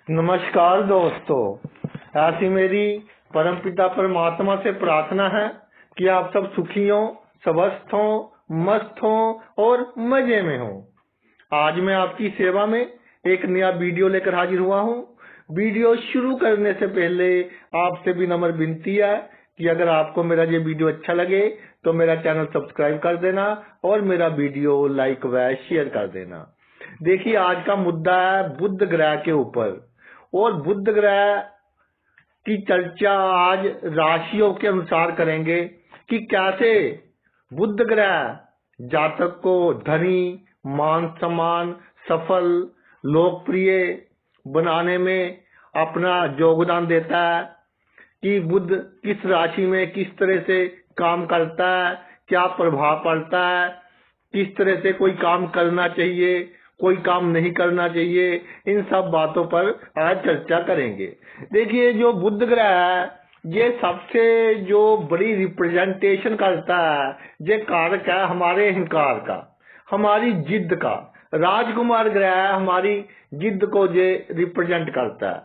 नमस्कार दोस्तों, ऐसी मेरी परमपिता परमात्मा से प्रार्थना है कि आप सब सुखी हो, स्वस्थ हो, मस्त हो और मजे में हो। आज मैं आपकी सेवा में एक नया वीडियो लेकर हाजिर हुआ हूँ। वीडियो शुरू करने से पहले आपसे भी नम्र विनती है कि अगर आपको मेरा ये वीडियो अच्छा लगे तो मेरा चैनल सब्सक्राइब कर देना और मेरा वीडियो लाइक व शेयर कर देना। देखिए, आज का मुद्दा है बुध ग्रह के ऊपर, और बुध ग्रह की चर्चा आज राशियों के अनुसार करेंगे कि कैसे बुध ग्रह जातक को धनी, मान सम्मान, सफल, लोकप्रिय बनाने में अपना योगदान देता है, कि बुध किस राशि में किस तरह से काम करता है, क्या प्रभाव पड़ता है, किस तरह से कोई काम करना चाहिए, कोई काम नहीं करना चाहिए। इन सब बातों पर आज चर्चा करेंगे। देखिए, जो बुध ग्रह है ये सबसे जो बड़ी रिप्रेजेंटेशन करता है, ये कारक है हमारे अहंकार का, हमारी जिद का। राजकुमार ग्रह हमारी जिद को ये रिप्रेजेंट करता है,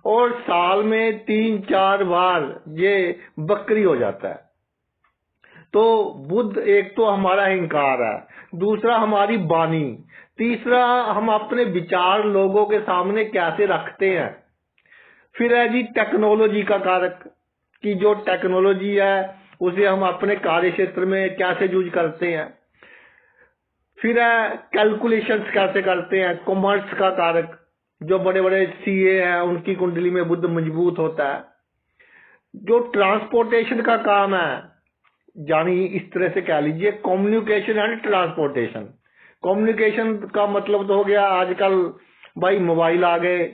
और साल में 3-4 बार ये बकरी हो जाता है। तो बुध एक तो हमारा अहंकार है, दूसरा हमारी वाणी, तीसरा हम अपने विचार लोगों के सामने कैसे रखते हैं। फिर है जी टेक्नोलॉजी का कारक, कि जो टेक्नोलॉजी है उसे हम अपने कार्य क्षेत्र में कैसे यूज करते हैं। फिर है कैलकुलेशंस कैसे करते हैं। कॉमर्स का कारक, जो बड़े बड़े सीए हैं उनकी कुंडली में बुध मजबूत होता है। जो ट्रांसपोर्टेशन का काम है, यानी इस तरह से कह लीजिए कम्युनिकेशन एंड ट्रांसपोर्टेशन। कम्युनिकेशन का मतलब तो हो गया, आजकल भाई मोबाइल आ गए,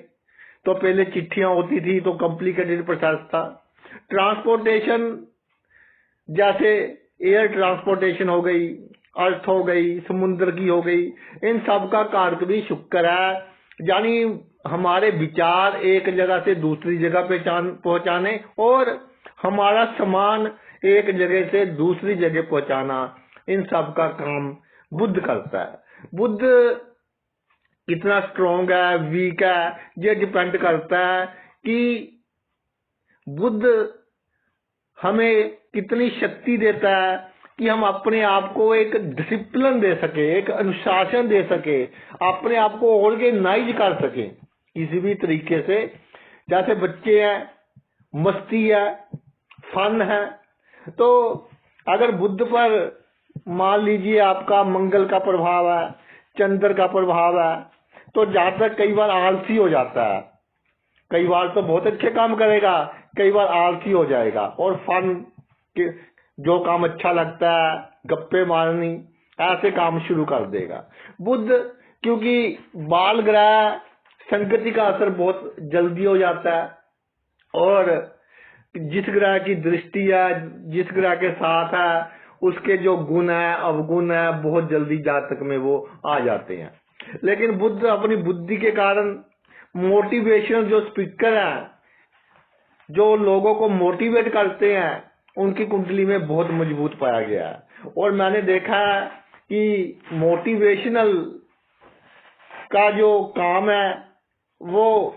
तो पहले चिट्ठियां होती थी तो कॉम्प्लिकेटेड प्रोसेस था। ट्रांसपोर्टेशन जैसे एयर ट्रांसपोर्टेशन हो गई, अर्थ हो गई, समुद्र की हो गई, इन सब का कारक भी शुक्र है, यानी हमारे विचार एक जगह से दूसरी जगह पे पहुंचाने और हमारा सामान एक जगह से दूसरी जगह पहुंचाना, इन सब का काम बुध करता है। बुध कितना स्ट्रॉन्ग है, वीक है, ये डिपेंड करता है कि बुध हमें कितनी शक्ति देता है कि हम अपने आप को एक डिसिप्लिन दे सके, एक अनुशासन दे सके, अपने आप को ऑर्गेनाइज कर सके किसी भी तरीके से। जैसे बच्चे हैं, मस्ती है, फन है, तो अगर बुध पर मान लीजिए आपका मंगल का प्रभाव है, चंद्र का प्रभाव है, तो जातक कई बार आलसी हो जाता है। कई बार तो बहुत अच्छे काम करेगा, कई बार आलसी हो जाएगा और फन के जो काम अच्छा लगता है, गप्पे मारनी, ऐसे काम शुरू कर देगा। बुध क्योंकि बाल ग्रह, संगति का असर बहुत जल्दी हो जाता है, और जिस ग्रह की दृष्टि है, जिस ग्रह के साथ है, उसके जो गुण है, अवगुण है, बहुत जल्दी जातक में वो आ जाते हैं। लेकिन बुध अपनी बुद्धि के कारण मोटिवेशनल जो स्पीकर है, जो लोगों को मोटिवेट करते हैं, उनकी कुंडली में बहुत मजबूत पाया गया है। और मैंने देखा है कि मोटिवेशनल का जो काम है वो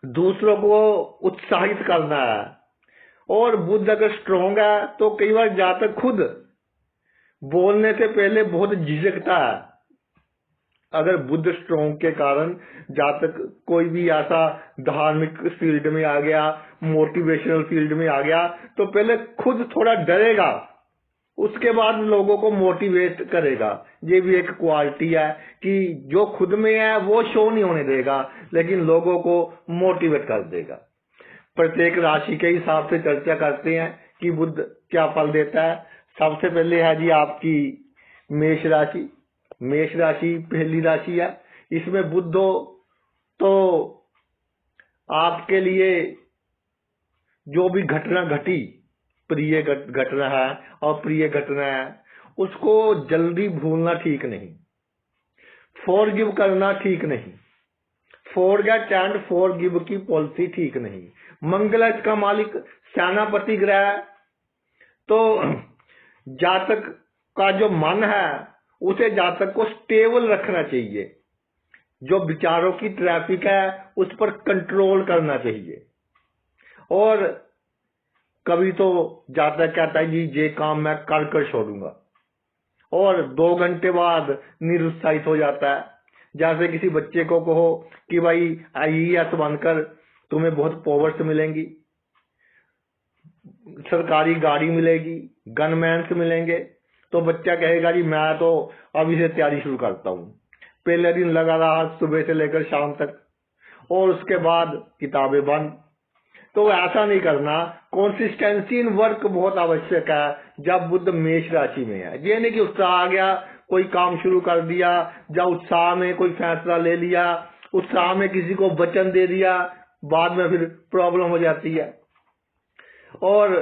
दूसरों को उत्साहित करना है, और बुध अगर स्ट्रॉन्ग है तो कई बार जातक खुद बोलने से पहले बहुत झिझकता है। अगर बुध स्ट्रॉन्ग के कारण जातक कोई भी ऐसा धार्मिक फील्ड में आ गया, मोटिवेशनल फील्ड में आ गया, तो पहले खुद थोड़ा डरेगा, उसके बाद लोगों को मोटिवेट करेगा। ये भी एक क्वालिटी है कि जो खुद में है वो शो नहीं होने देगा, लेकिन लोगों को मोटिवेट कर देगा। प्रत्येक राशि के हिसाब से चर्चा करते हैं कि बुध क्या फल देता है। सबसे पहले है जी आपकी मेष राशि। मेष राशि पहली राशि है, इसमें बुध हो तो आपके लिए जो भी घटना घटी, प्रिय घटना है और प्रिय घटना है, उसको जल्दी भूलना ठीक नहीं, फॉरगिव करना ठीक नहीं, फॉरगेट एंड फॉरगिव की पॉलिसी ठीक नहीं। मंगल इसका मालिक सेनापति ग्रह है, तो जातक का जो मन है उसे जातक को स्टेबल रखना चाहिए, जो विचारों की ट्रैफिक है उस पर कंट्रोल करना चाहिए। और कभी तो जातक कहता है जी ये काम मैं कर कर छोड़ूंगा, और 2 घंटे बाद निरुत्साहित हो जाता है। जैसे किसी बच्चे को कहो कि भाई आईएएस बनकर तुम्हें बहुत पावर्स मिलेंगी, सरकारी गाड़ी मिलेगी, गनमैन्स मिलेंगे, तो बच्चा कहेगा जी मैं तो अभी से तैयारी शुरू करता हूँ। पहले दिन लगा रहा सुबह से लेकर शाम तक, और उसके बाद किताबें बंद। तो ऐसा नहीं करना। कंसिस्टेंसी इन वर्क बहुत आवश्यक है जब बुध मेष राशि में है। ये नहीं कि उत्साह आ गया, कोई काम शुरू कर दिया, या उत्साह में कोई फैसला ले लिया, उत्साह में किसी को वचन दे दिया, बाद में फिर प्रॉब्लम हो जाती है। और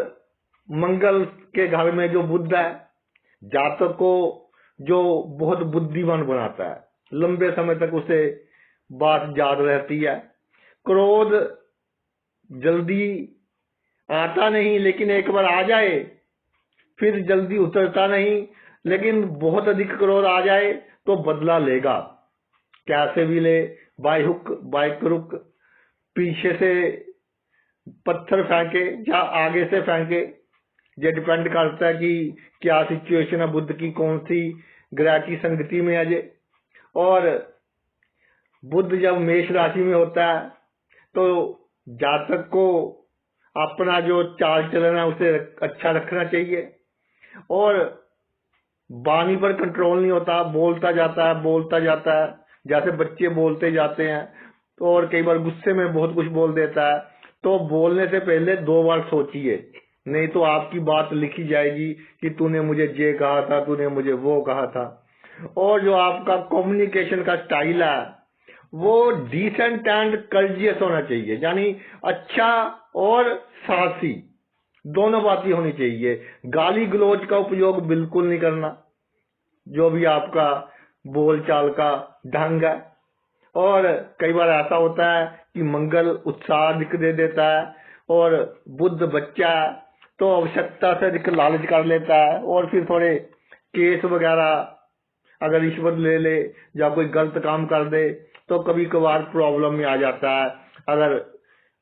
मंगल के घर में जो बुध है, जातक को जो बहुत बुद्धिमान बनाता है, लंबे समय तक उसे बात याद रहती है। क्रोध जल्दी आता नहीं, लेकिन एक बार आ जाए फिर जल्दी उतरता नहीं। लेकिन बहुत अधिक क्रोध आ जाए तो बदला लेगा, कैसे भी ले, बाय हुक बाय क्रुक, पीछे से पत्थर फेंके या आगे से फेंके। ये डिपेंड करता है कि क्या सिचुएशन है, बुध की कौन सी ग्रह की संगति में है। और बुध जब मेष राशि में होता है तो जातक को अपना जो चाल चलन है उसे अच्छा रखना चाहिए, और वाणी पर कंट्रोल नहीं होता, बोलता जाता है जैसे बच्चे बोलते जाते हैं। तो और कई बार गुस्से में बहुत कुछ बोल देता है। तो बोलने से पहले 2 बार सोचिए, नहीं तो आपकी बात लिखी जाएगी कि तूने मुझे ये कहा था, तूने मुझे वो कहा था। और जो आपका कम्युनिकेशन का स्टाइल है वो डिसेंट एंड कर्जियस होना चाहिए, यानी अच्छा और साहसी दोनों बातें होनी चाहिए। गाली गलौज का उपयोग बिल्कुल नहीं करना, जो भी आपका बोलचाल का ढंग है। और कई बार ऐसा होता है कि मंगल उत्साह अधिक दे देता है, और बुध बच्चा तो आवश्यकता से अधिक लालच कर लेता है, और फिर थोड़े केस वगैरह अगर रिश्वत ले ले या कोई गलत काम कर दे तो कभी कभार प्रॉब्लम में आ जाता है। अगर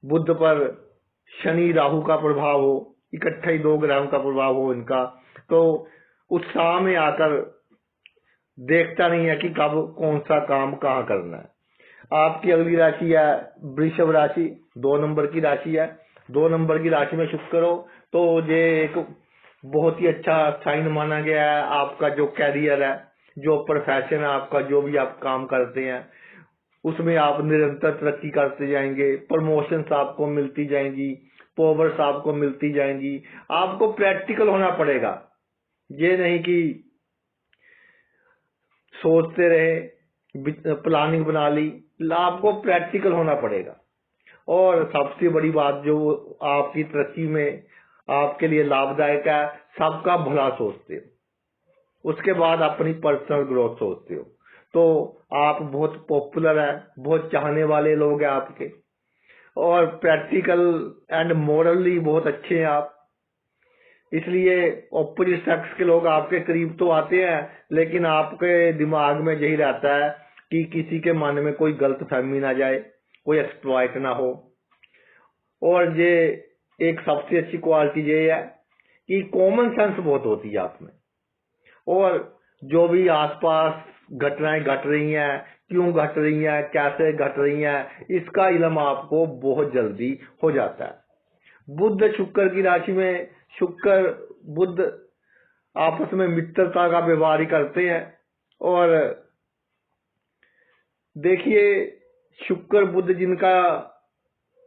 बुध पर शनि राहु का प्रभाव हो, इकट्ठा ही 2 ग्रहों का प्रभाव हो इनका, तो उत्साह में आकर देखता नहीं है कि कब कौन सा काम कहाँ करना है। आपकी अगली राशि है वृषभ राशि, 2 नंबर की राशि है। 2 नंबर की राशि में शुक्र हो तो ये एक बहुत ही अच्छा साइन माना गया है। आपका जो कैरियर है, जो प्रोफेशन है आपका, जो भी आप काम करते हैं उसमें आप निरंतर तरक्की करते जाएंगे, प्रमोशंस आपको मिलती जाएंगी, पावर्स आपको मिलती जाएंगी। आपको प्रैक्टिकल होना पड़ेगा, ये नहीं कि सोचते रहे, प्लानिंग बना ली, आपको प्रैक्टिकल होना पड़ेगा। और सबसे बड़ी बात जो आपकी तरक्की में आपके लिए लाभदायक है, सबका भला सोचते हो, उसके बाद अपनी पर्सनल ग्रोथ सोचते हो, तो आप बहुत पॉपुलर है, बहुत चाहने वाले लोग हैं आपके, और प्रैक्टिकल एंड मोरली बहुत अच्छे हैं आप। इसलिए ऑपोजिट सेक्स के लोग आपके करीब तो आते हैं, लेकिन आपके दिमाग में यही रहता है कि किसी के मन में कोई गलत फहमी ना जाए, कोई एक्सप्लॉइट ना हो। और ये एक सबसे अच्छी क्वालिटी ये है कि कॉमन सेंस बहुत होती है आप में, और जो भी आसपास घटनाएं घट रही हैं, क्यों घट रही हैं, कैसे घट रही हैं, इसका इल्म आपको बहुत जल्दी हो जाता है। बुध शुक्र की राशि में, शुक्र बुध आपस में मित्रता का व्यवहार ही करते हैं। और देखिए शुक्र बुध जिनका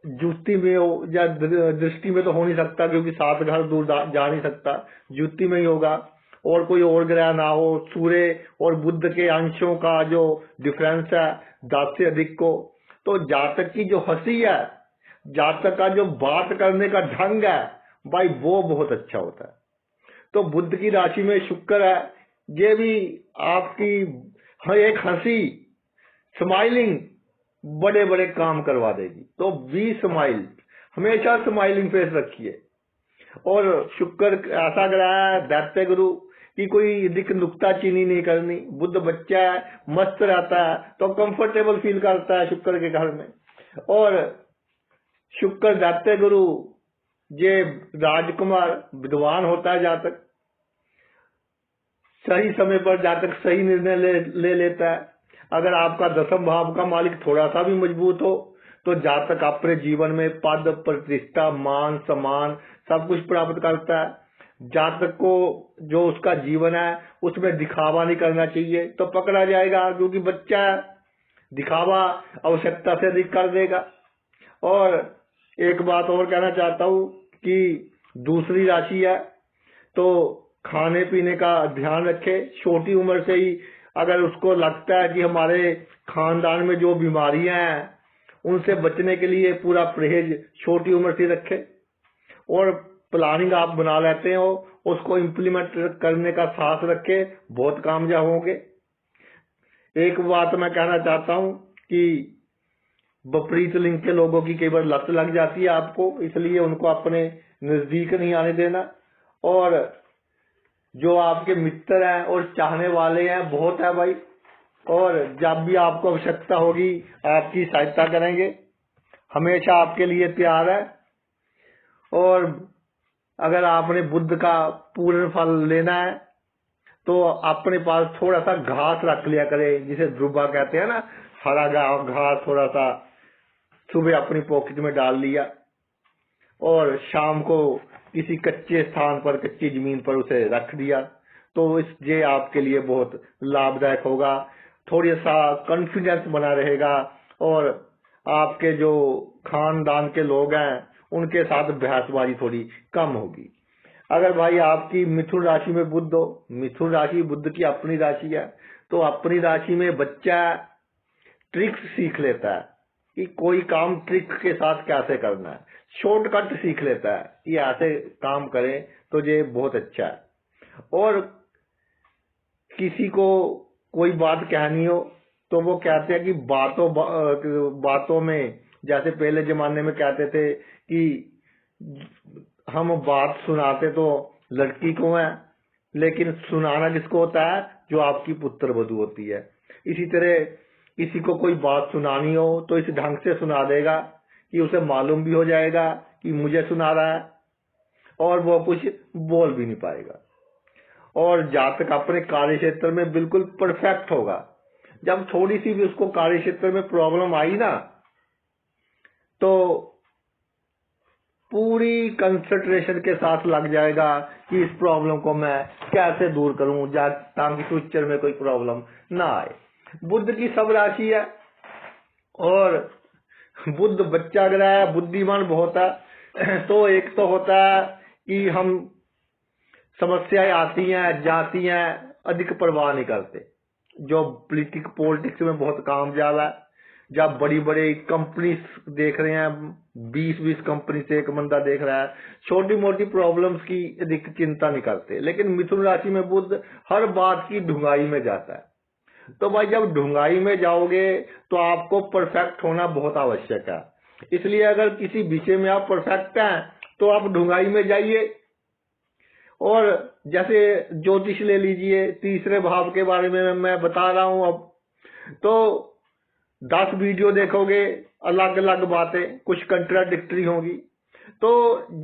जुति में हो या दृष्टि में तो हो नहीं सकता, क्योंकि 7 घर दूर जा नहीं सकता, जुति में ही होगा, और कोई और ग्रह ना हो। सूर्य और बुध के अंशों का जो डिफरेंस है 10 से अधिक को, तो जातक की जो हंसी है, जातक का जो बात करने का ढंग है भाई, वो बहुत अच्छा होता है। तो बुध की राशि में शुक्र है, ये भी आपकी एक हंसी, स्माइलिंग बड़े बड़े काम करवा देगी। तो बी स्माइल, हमेशा स्माइलिंग फेस रखिए। और शुक्र ऐसा ग्रह है दैत्य गुरु, कि कोई अधिक नुक्ताचीनी नहीं करनी। बुध बच्चा है, मस्त रहता है तो कंफर्टेबल फील करता है शुक्र के घर में। और शुक्र दैत्य गुरु ये राजकुमार विद्वान होता है, जातक सही समय पर जातक सही निर्णय ले लेता है। अगर आपका दसम भाव का मालिक थोड़ा सा भी मजबूत हो तो जातक अपने जीवन में पद प्रतिष्ठा मान सम्मान सब कुछ प्राप्त करता है। जातक को जो उसका जीवन है उसमें दिखावा नहीं करना चाहिए तो पकड़ा जाएगा, क्योंकि बच्चा है, दिखावा आवश्यकता से अधिक कर देगा। और एक बात और कहना चाहता हूँ कि दूसरी राशि है तो खाने पीने का ध्यान रखे। छोटी उम्र से ही अगर उसको लगता है कि हमारे खानदान में जो बीमारियां हैं उनसे बचने के लिए पूरा परहेज छोटी उम्र से रखे और प्लानिंग आप बना लेते हो उसको इम्प्लीमेंट करने का साथ रखे, बहुत कामयाब होंगे। एक बात मैं कहना चाहता हूं कि विपरीत लिंग के लोगों की कई बार लत लग जाती है आपको, इसलिए उनको अपने नजदीक नहीं आने देना। और जो आपके मित्र हैं और चाहने वाले हैं बहुत है भाई, और जब भी आपको आवश्यकता होगी आपकी सहायता करेंगे, हमेशा आपके लिए तैयार है। और अगर आपने बुध का पूर्ण फल लेना है तो अपने पास थोड़ा सा घास रख लिया करें, जिसे ध्रुवा कहते हैं ना, हरा घास थोड़ा सा सुबह अपनी पॉकेट में डाल लिया और शाम को किसी कच्चे स्थान पर, कच्ची जमीन पर उसे रख दिया, तो ये आपके लिए बहुत लाभदायक होगा। थोड़ा सा कॉन्फिडेंस बना रहेगा और आपके जो खानदान के लोग हैं उनके साथ बहसबाजी थोड़ी कम होगी। अगर भाई आपकी मिथुन राशि में बुध हो, मिथुन राशि बुध की अपनी राशि है, तो अपनी राशि में बच्चा ट्रिक्स सीख लेता है कि कोई काम ट्रिक के साथ कैसे करना है, शॉर्टकट सीख लेता है, ये ऐसे काम करें तो ये बहुत अच्छा है। और किसी को कोई बात कहनी हो तो वो कहते हैं कि बातों में, जैसे पहले जमाने में कहते थे कि हम बात सुनाते तो लड़की को है, लेकिन सुनाना किसको होता है, जो आपकी पुत्र वधू होती है। इसी तरह किसी को कोई बात सुनानी हो तो इस ढंग से सुना देगा कि उसे मालूम भी हो जाएगा कि मुझे सुना रहा है और वो कुछ बोल भी नहीं पाएगा। और जातक अपने कार्य क्षेत्र में बिल्कुल परफेक्ट होगा। जब थोड़ी सी भी उसको कार्य क्षेत्र में प्रॉब्लम आई ना तो पूरी कंसंट्रेशन के साथ लग जाएगा कि इस प्रॉब्लम को मैं कैसे दूर करूं ताकि फ्यूचर में कोई प्रॉब्लम ना आए। बुध की सब राशि है और बुध बच्चा ग्रह है, बुद्धिमान बहुत है। तो एक तो होता है कि हम समस्याएं आती हैं जाती हैं, अधिक परवाह नहीं करते। जो पॉलिटिक्स में बहुत कामयाब है, जब बड़ी बड़ी कंपनी देख रहे हैं, 20-20 कंपनी से एक बंदा देख रहा है, छोटी मोटी प्रॉब्लम्स की अधिक चिंता नहीं करते। लेकिन मिथुन राशि में बुध हर बात की ढूंढाई में जाता है। तो भाई जब ढूंढाई में जाओगे तो आपको परफेक्ट होना बहुत आवश्यक है। इसलिए अगर किसी विषय में आप परफेक्ट हैं तो आप ढूंढाई में जाइए। और जैसे ज्योतिष ले लीजिए, तीसरे भाव के बारे में मैं बता रहा हूं अब, तो 10 वीडियो देखोगे, अलग अलग बातें, कुछ कंट्राडिक्टरी होगी। तो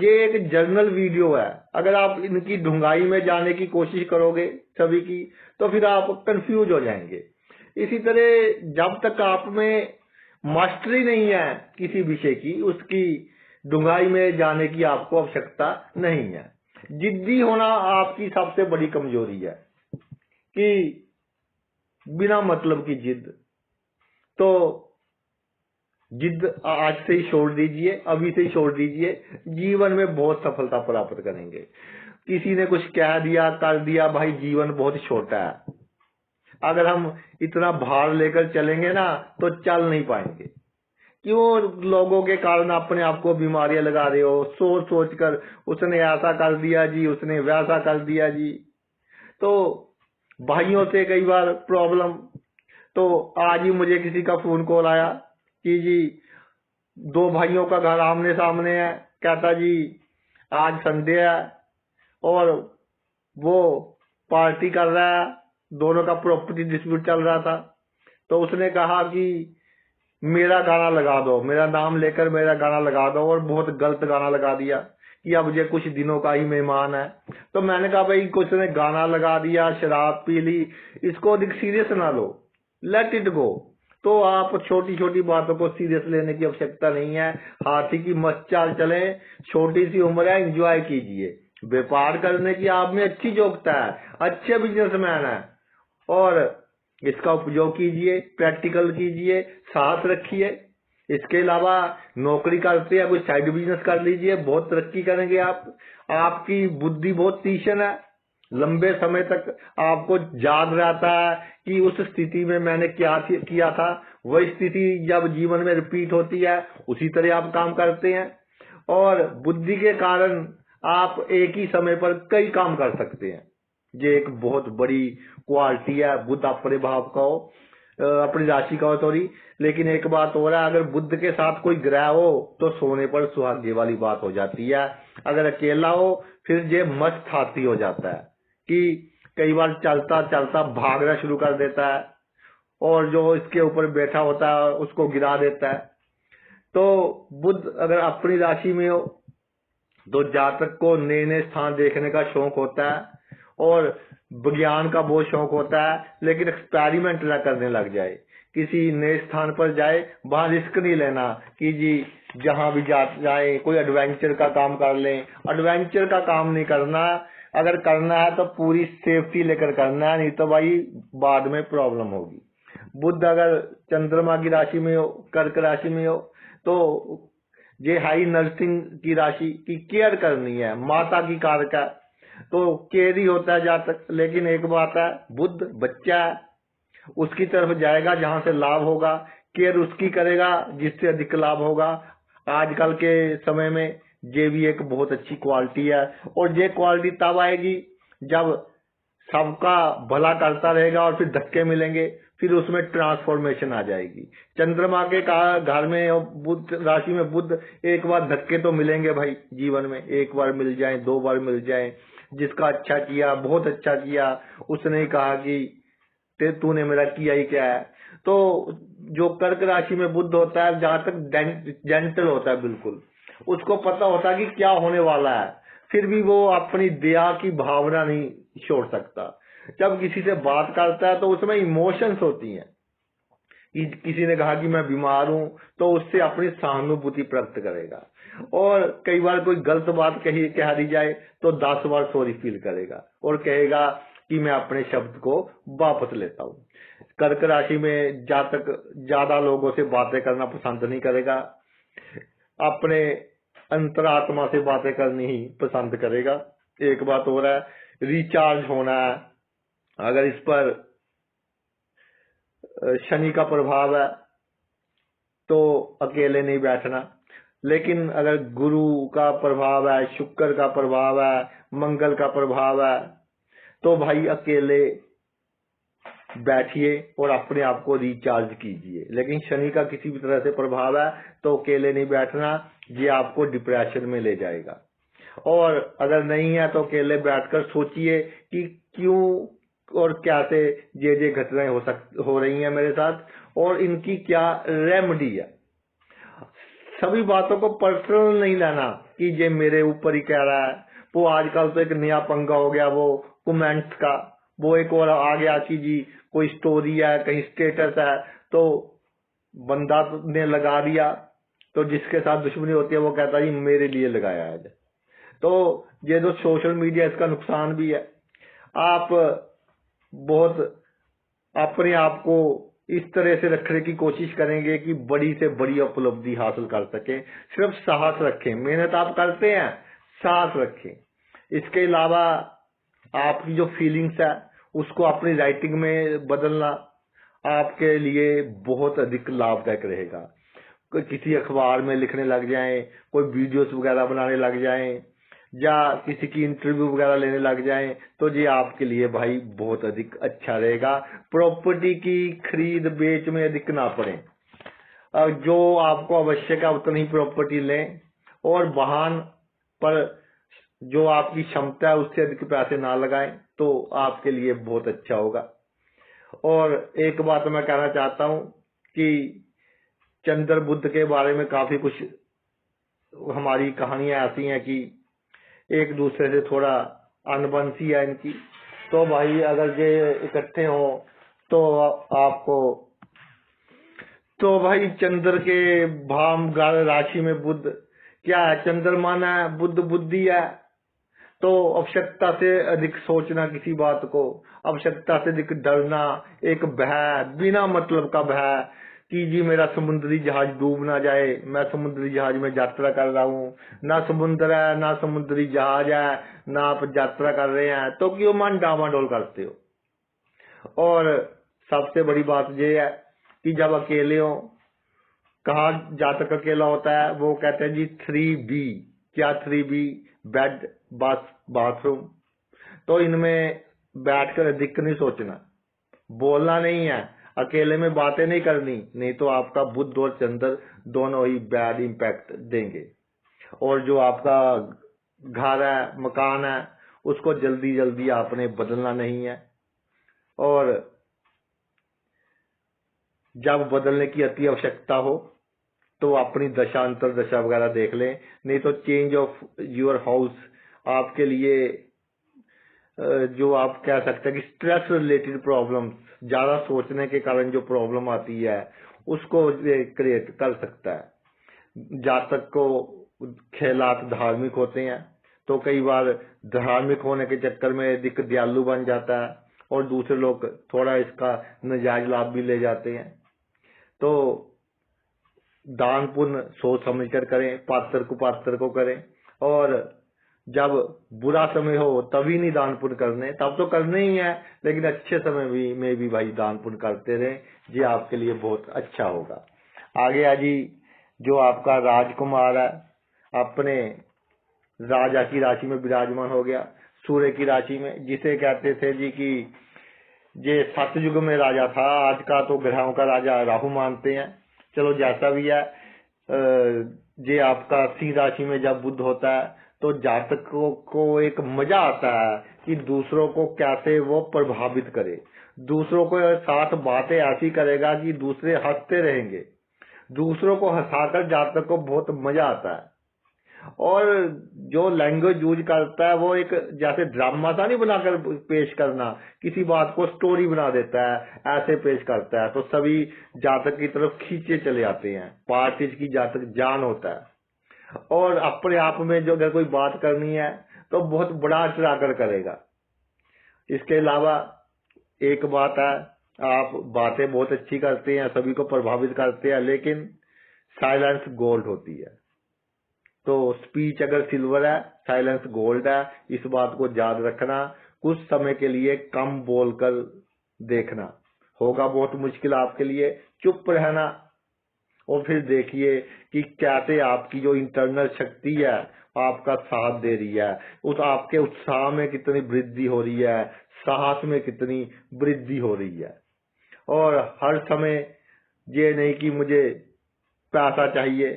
ये एक जर्नल वीडियो है, अगर आप इनकी ढूंढाई में जाने की कोशिश करोगे सभी की, तो फिर आप कंफ्यूज हो जाएंगे। इसी तरह जब तक आप में मास्टरी नहीं है किसी विषय की, उसकी ढूंढाई में जाने की आपको आवश्यकता नहीं है। जिद्दी होना आपकी सबसे बड़ी कमजोरी है कि बिना मतलब की जिद। तो जिद आज से ही छोड़ दीजिए, अभी से ही छोड़ दीजिए, जीवन में बहुत सफलता प्राप्त करेंगे। किसी ने कुछ कह दिया कर दिया, भाई जीवन बहुत छोटा है। अगर हम इतना भार लेकर चलेंगे ना तो चल नहीं पाएंगे। क्यों लोगों के कारण अपने आप को बीमारियां लगा रहे हो, सोच सोच कर उसने ऐसा कर दिया जी, उसने वैसा कर दिया जी। तो भाइयों से कई बार प्रॉब्लम, तो आज ही मुझे किसी का फोन कॉल आया कि जी 2 भाइयों का घर आमने सामने है, कहता जी आज संडे है और वो पार्टी कर रहा है, दोनों का प्रॉपर्टी डिस्प्यूट चल रहा था। तो उसने कहा कि मेरा गाना लगा दो, मेरा नाम लेकर मेरा गाना लगा दो, और बहुत गलत गाना लगा दिया कि अब ये कुछ दिनों का ही मेहमान है। तो मैंने कहा भाई कुछ ने गाना लगा दिया, शराब पी ली, इसको अधिक सीरियस ना लो, लेट इट गो। तो आप छोटी छोटी बातों को सीरियस लेने की आवश्यकता नहीं है। हाथी की मस्त चाल चले, छोटी सी उम्र है, एंजॉय कीजिए। व्यापार करने की आप में अच्छी योग्यता है, अच्छे बिजनेसमैन है, और इसका उपयोग कीजिए, प्रैक्टिकल कीजिए, साथ रखिए। इसके अलावा नौकरी करते हैं, कोई साइड बिजनेस कर लीजिए, बहुत तरक्की करेंगे आप। आपकी बुद्धि बहुत तीक्ष्ण है, लंबे समय तक आपको याद रहता है कि उस स्थिति में मैंने क्या किया था। वही स्थिति जब जीवन में रिपीट होती है, उसी तरह आप काम करते हैं, और बुद्धि के कारण आप एक ही समय पर कई काम कर सकते हैं। ये एक बहुत बड़ी क्वालिटी है बुध अपने भाव का हो, अपनी राशि का हो सॉरी। लेकिन एक बात हो रहा है, अगर बुध के साथ कोई ग्रह हो तो सोने पर सुहागे वाली बात हो जाती है। अगर अकेला हो फिर ये मस्त हाथी हो जाता है कि कई बार चलता चलता भागना शुरू कर देता है, और जो इसके ऊपर बैठा होता है उसको गिरा देता है। तो बुध अगर अपनी राशि में हो तो जातक को नए नए स्थान देखने का शौक होता है, और विज्ञान का बहुत शौक होता है, लेकिन एक्सपेरिमेंट न करने लग जाए। किसी नए स्थान पर जाए, वहां रिस्क नहीं लेना कि जी जहां भी जाए कोई एडवेंचर का काम कर लें। एडवेंचर का काम नहीं करना, अगर करना है तो पूरी सेफ्टी लेकर करना है, नहीं तो भाई बाद में प्रॉब्लम होगी। बुध अगर चंद्रमा की राशि में हो, कर्क राशि में हो, तो ये हाई नर्सिंग की राशि की केयर करनी है, माता की कारक है, तो केयर ही होता है जातक। लेकिन एक बात है, बुध बच्चा है, उसकी तरफ जाएगा जहां से लाभ होगा, केयर उसकी करेगा जिससे अधिक लाभ होगा। आजकल के समय में ये भी एक बहुत अच्छी क्वालिटी है, और ये क्वालिटी तब आएगी जब सबका भला करता रहेगा, और फिर धक्के मिलेंगे, फिर उसमें ट्रांसफॉर्मेशन आ जाएगी। चंद्रमा के घर में बुध राशि में बुध, एक बार धक्के तो मिलेंगे भाई जीवन में, एक बार मिल जाए, दो बार मिल जाए। जिसका अच्छा किया, बहुत अच्छा किया, उसने ही कहा कि तूने मेरा किया ही क्या है। तो जो कर्क राशि में बुध होता है, जहां तक जेंटल होता है, बिल्कुल उसको पता होता है कि क्या होने वाला है, फिर भी वो अपनी दया की भावना नहीं छोड़ सकता। जब किसी से बात करता है तो उसमें इमोशंस होती हैं। किसी ने कहा कि मैं बीमार हूं, तो उससे अपनी सहानुभूति प्राप्त करेगा, और कई बार कोई गलत बात कह दी जाए तो 10 बार सॉरी फील करेगा, और कहेगा कि मैं अपने शब्द को वापस लेता हूँ। कर्क राशि में जातक ज्यादा लोगों से बातें करना पसंद नहीं करेगा, अपने अंतरात्मा से बातें करनी ही पसंद करेगा। एक बात हो रहा है, रिचार्ज होना है। अगर इस पर शनि का प्रभाव है तो अकेले नहीं बैठना, लेकिन अगर गुरु का प्रभाव है, शुक्र का प्रभाव है, मंगल का प्रभाव है, तो भाई अकेले बैठिए और अपने आप को रिचार्ज कीजिए। लेकिन शनि का किसी भी तरह से प्रभाव है तो अकेले नहीं बैठना, ये आपको डिप्रेशन में ले जाएगा। और अगर नहीं है तो अकेले बैठकर सोचिए कि क्यों और क्या से ये घटनाएं हो रही हैं मेरे साथ, और इनकी क्या रेमेडी है। सभी बातों को पर्सनल नहीं लेना कि ये मेरे ऊपर ही कह रहा है। वो आजकल तो एक नया पंगा हो गया वो कमेंट्स का, वो एक और आ गया कि जी कोई स्टोरी है, कहीं स्टेटस है, तो बंदा ने लगा दिया, तो जिसके साथ दुश्मनी होती है वो कहता है मेरे लिए लगाया है। तो ये जो सोशल मीडिया, इसका नुकसान भी है। आप बहुत अपने आप को इस तरह से रखने की कोशिश करेंगे कि बड़ी से बड़ी उपलब्धि हासिल कर सके। सिर्फ साहस रखें, मेहनत आप करते हैं, साहस रखें। इसके अलावा आपकी जो फीलिंग्स है उसको अपनी राइटिंग में बदलना आपके लिए बहुत अधिक लाभदायक रहेगा। कोई किसी अखबार में लिखने लग जाएं, कोई वीडियोस वगैरह बनाने लग जाएं, या किसी की इंटरव्यू वगैरह लेने लग जाएं, तो ये आपके लिए भाई बहुत अधिक अच्छा रहेगा। प्रॉपर्टी की खरीद बेच में अधिक ना पड़े, जो आपको आवश्यक है उतनी प्रॉपर्टी लें, और वाहन पर जो आपकी क्षमता है उससे अधिक पैसे ना लगाएं, तो तो आपके लिए बहुत अच्छा होगा। और एक बात मैं कहना चाहता हूँ कि चंद्र बुध के बारे में काफी कुछ हमारी कहानियां ऐसी हैं कि एक दूसरे से थोड़ा अनबन सी है इनकी। तो भाई अगर ये इकट्ठे हो तो आपको, तो भाई चंद्र के भाव ग्रह राशि में बुध क्या है, चंद्रमा है, बुध बुद्धि है। तो आवश्यकता से अधिक सोचना किसी बात को, आवश्यकता से अधिक डरना, एक भय, बिना मतलब का भय कि जी मेरा समुद्री जहाज डूब ना जाए, मैं समुद्री जहाज में यात्रा कर रहा हूँ, ना समुद्र है ना समुद्री जहाज है, ना आप यात्रा कर रहे हैं, तो क्यों मन डामाडोल करते हो। और सबसे बड़ी बात यह है कि जब अकेले हो, कहा जातक अकेला होता है, वो कहते हैं जी 3B। क्या 3B? Bed, bathroom. तो इनमें बैठकर अधिक नहीं सोचना, बोलना नहीं है, अकेले में बातें नहीं करनी, नहीं तो आपका बुध और चंद्र दोनों ही बैड इम्पैक्ट देंगे। और जो आपका घर है, मकान है, उसको जल्दी जल्दी आपने बदलना नहीं है। और जब बदलने की अति आवश्यकता हो तो अपनी दशा अंतर दशा वगैरह देख लें, नहीं तो चेंज ऑफ योर हाउस आपके लिए जो आप कह सकते हैं कि स्ट्रेस रिलेटेड प्रॉब्लम, ज्यादा सोचने के कारण जो प्रॉब्लम आती है उसको क्रिएट कर सकता है। जातक को खेलात धार्मिक होते हैं, तो कई बार धार्मिक होने के चक्कर में अधिक दयालु बन जाता है और दूसरे लोग थोड़ा इसका नाजायज लाभ भी ले जाते हैं। तो दान पुण्य सोच समझ कर करें, पात्र कुपात्र को करें। और जब बुरा समय हो तभी नहीं दान पुण्य करने, तब तो करने ही है, लेकिन अच्छे समय में भी भाई दान पुण्य करते रहे, ये आपके लिए बहुत अच्छा होगा। आगे है जी, जो आपका राजकुमार है अपने राजा की राशि में विराजमान हो गया, सूर्य की राशि में, जिसे कहते थे जी कि ये सतयुग में राजा था, आज का तो ग्रहों का राजा राहु मानते हैं। चलो जैसा भी है, ये आपका सिंह राशि में जब बुध होता है तो जातक को एक मजा आता है कि दूसरों को कैसे वो प्रभावित करे, दूसरों को साथ बातें ऐसी करेगा कि दूसरे हंसते रहेंगे, दूसरों को हंसाकर जातक को बहुत मजा आता है। और जो लैंग्वेज यूज करता है वो एक जैसे ड्रामा सा नहीं बनाकर पेश करना, किसी बात को स्टोरी बना देता है, ऐसे पेश करता है, तो सभी जातक की तरफ खींचे चले आते हैं। पार्टिज की जातक जान होता है और अपने आप में जो अगर कोई बात करनी है तो बहुत बड़ा चढ़ाकर करेगा। इसके अलावा एक बात है, आप बातें बहुत अच्छी करते हैं, सभी को प्रभावित करते हैं, लेकिन साइलेंस गोल्ड होती है। तो स्पीच अगर सिल्वर है, साइलेंस गोल्ड है, इस बात को याद रखना। कुछ समय के लिए कम बोलकर देखना, होगा बहुत मुश्किल आपके लिए, चुप रहना और फिर देखिए कि कैसे आपकी जो इंटरनल शक्ति है आपका साथ दे रही है, उस आपके उत्साह में कितनी वृद्धि हो रही है, साहस में कितनी वृद्धि हो रही है। और हर समय ये नहीं कि मुझे पैसा चाहिए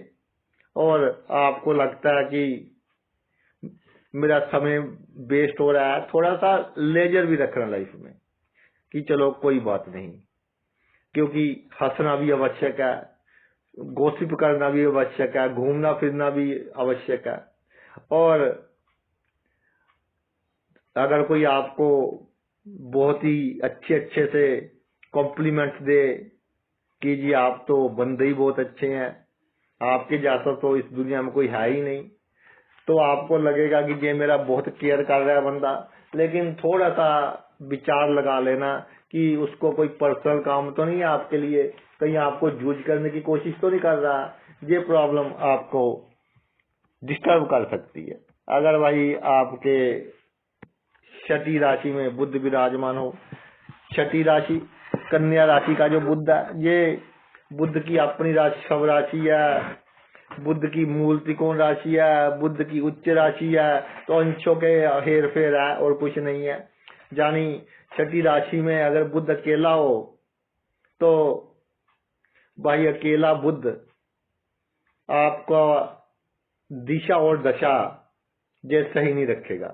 और आपको लगता है कि मेरा समय वेस्ट हो रहा है, थोड़ा सा लेजर भी रखना लाइफ में कि चलो कोई बात नहीं, क्योंकि हंसना भी आवश्यक है, गॉसिप करना भी आवश्यक है, घूमना फिरना भी आवश्यक है। और अगर कोई आपको बहुत ही अच्छे से कॉम्प्लीमेंट्स दे कि जी आप तो बंदे ही बहुत अच्छे हैं, आपके जैसा तो इस दुनिया में कोई है ही नहीं, तो आपको लगेगा कि ये मेरा बहुत केयर कर रहा है बंदा। लेकिन थोड़ा सा विचार लगा लेना कि उसको कोई पर्सनल काम तो नहीं है आपके लिए, कहीं आपको जूझ करने की कोशिश तो नहीं कर रहा। ये प्रॉब्लम आपको डिस्टर्ब कर सकती है। अगर भाई आपके छठी राशि में बुध विराजमान हो, छठी राशि कन्या राशि का जो बुध है, ये बुध की अपनी राशि सब राशि है, बुध की मूल त्रिकोण राशि है, बुध की उच्च राशि है, तो अंशों के हेर फेर है और कुछ नहीं है। यानी छठी राशि में अगर बुध अकेला हो तो भाई अकेला बुध आपका दिशा और दशा ये सही नहीं रखेगा।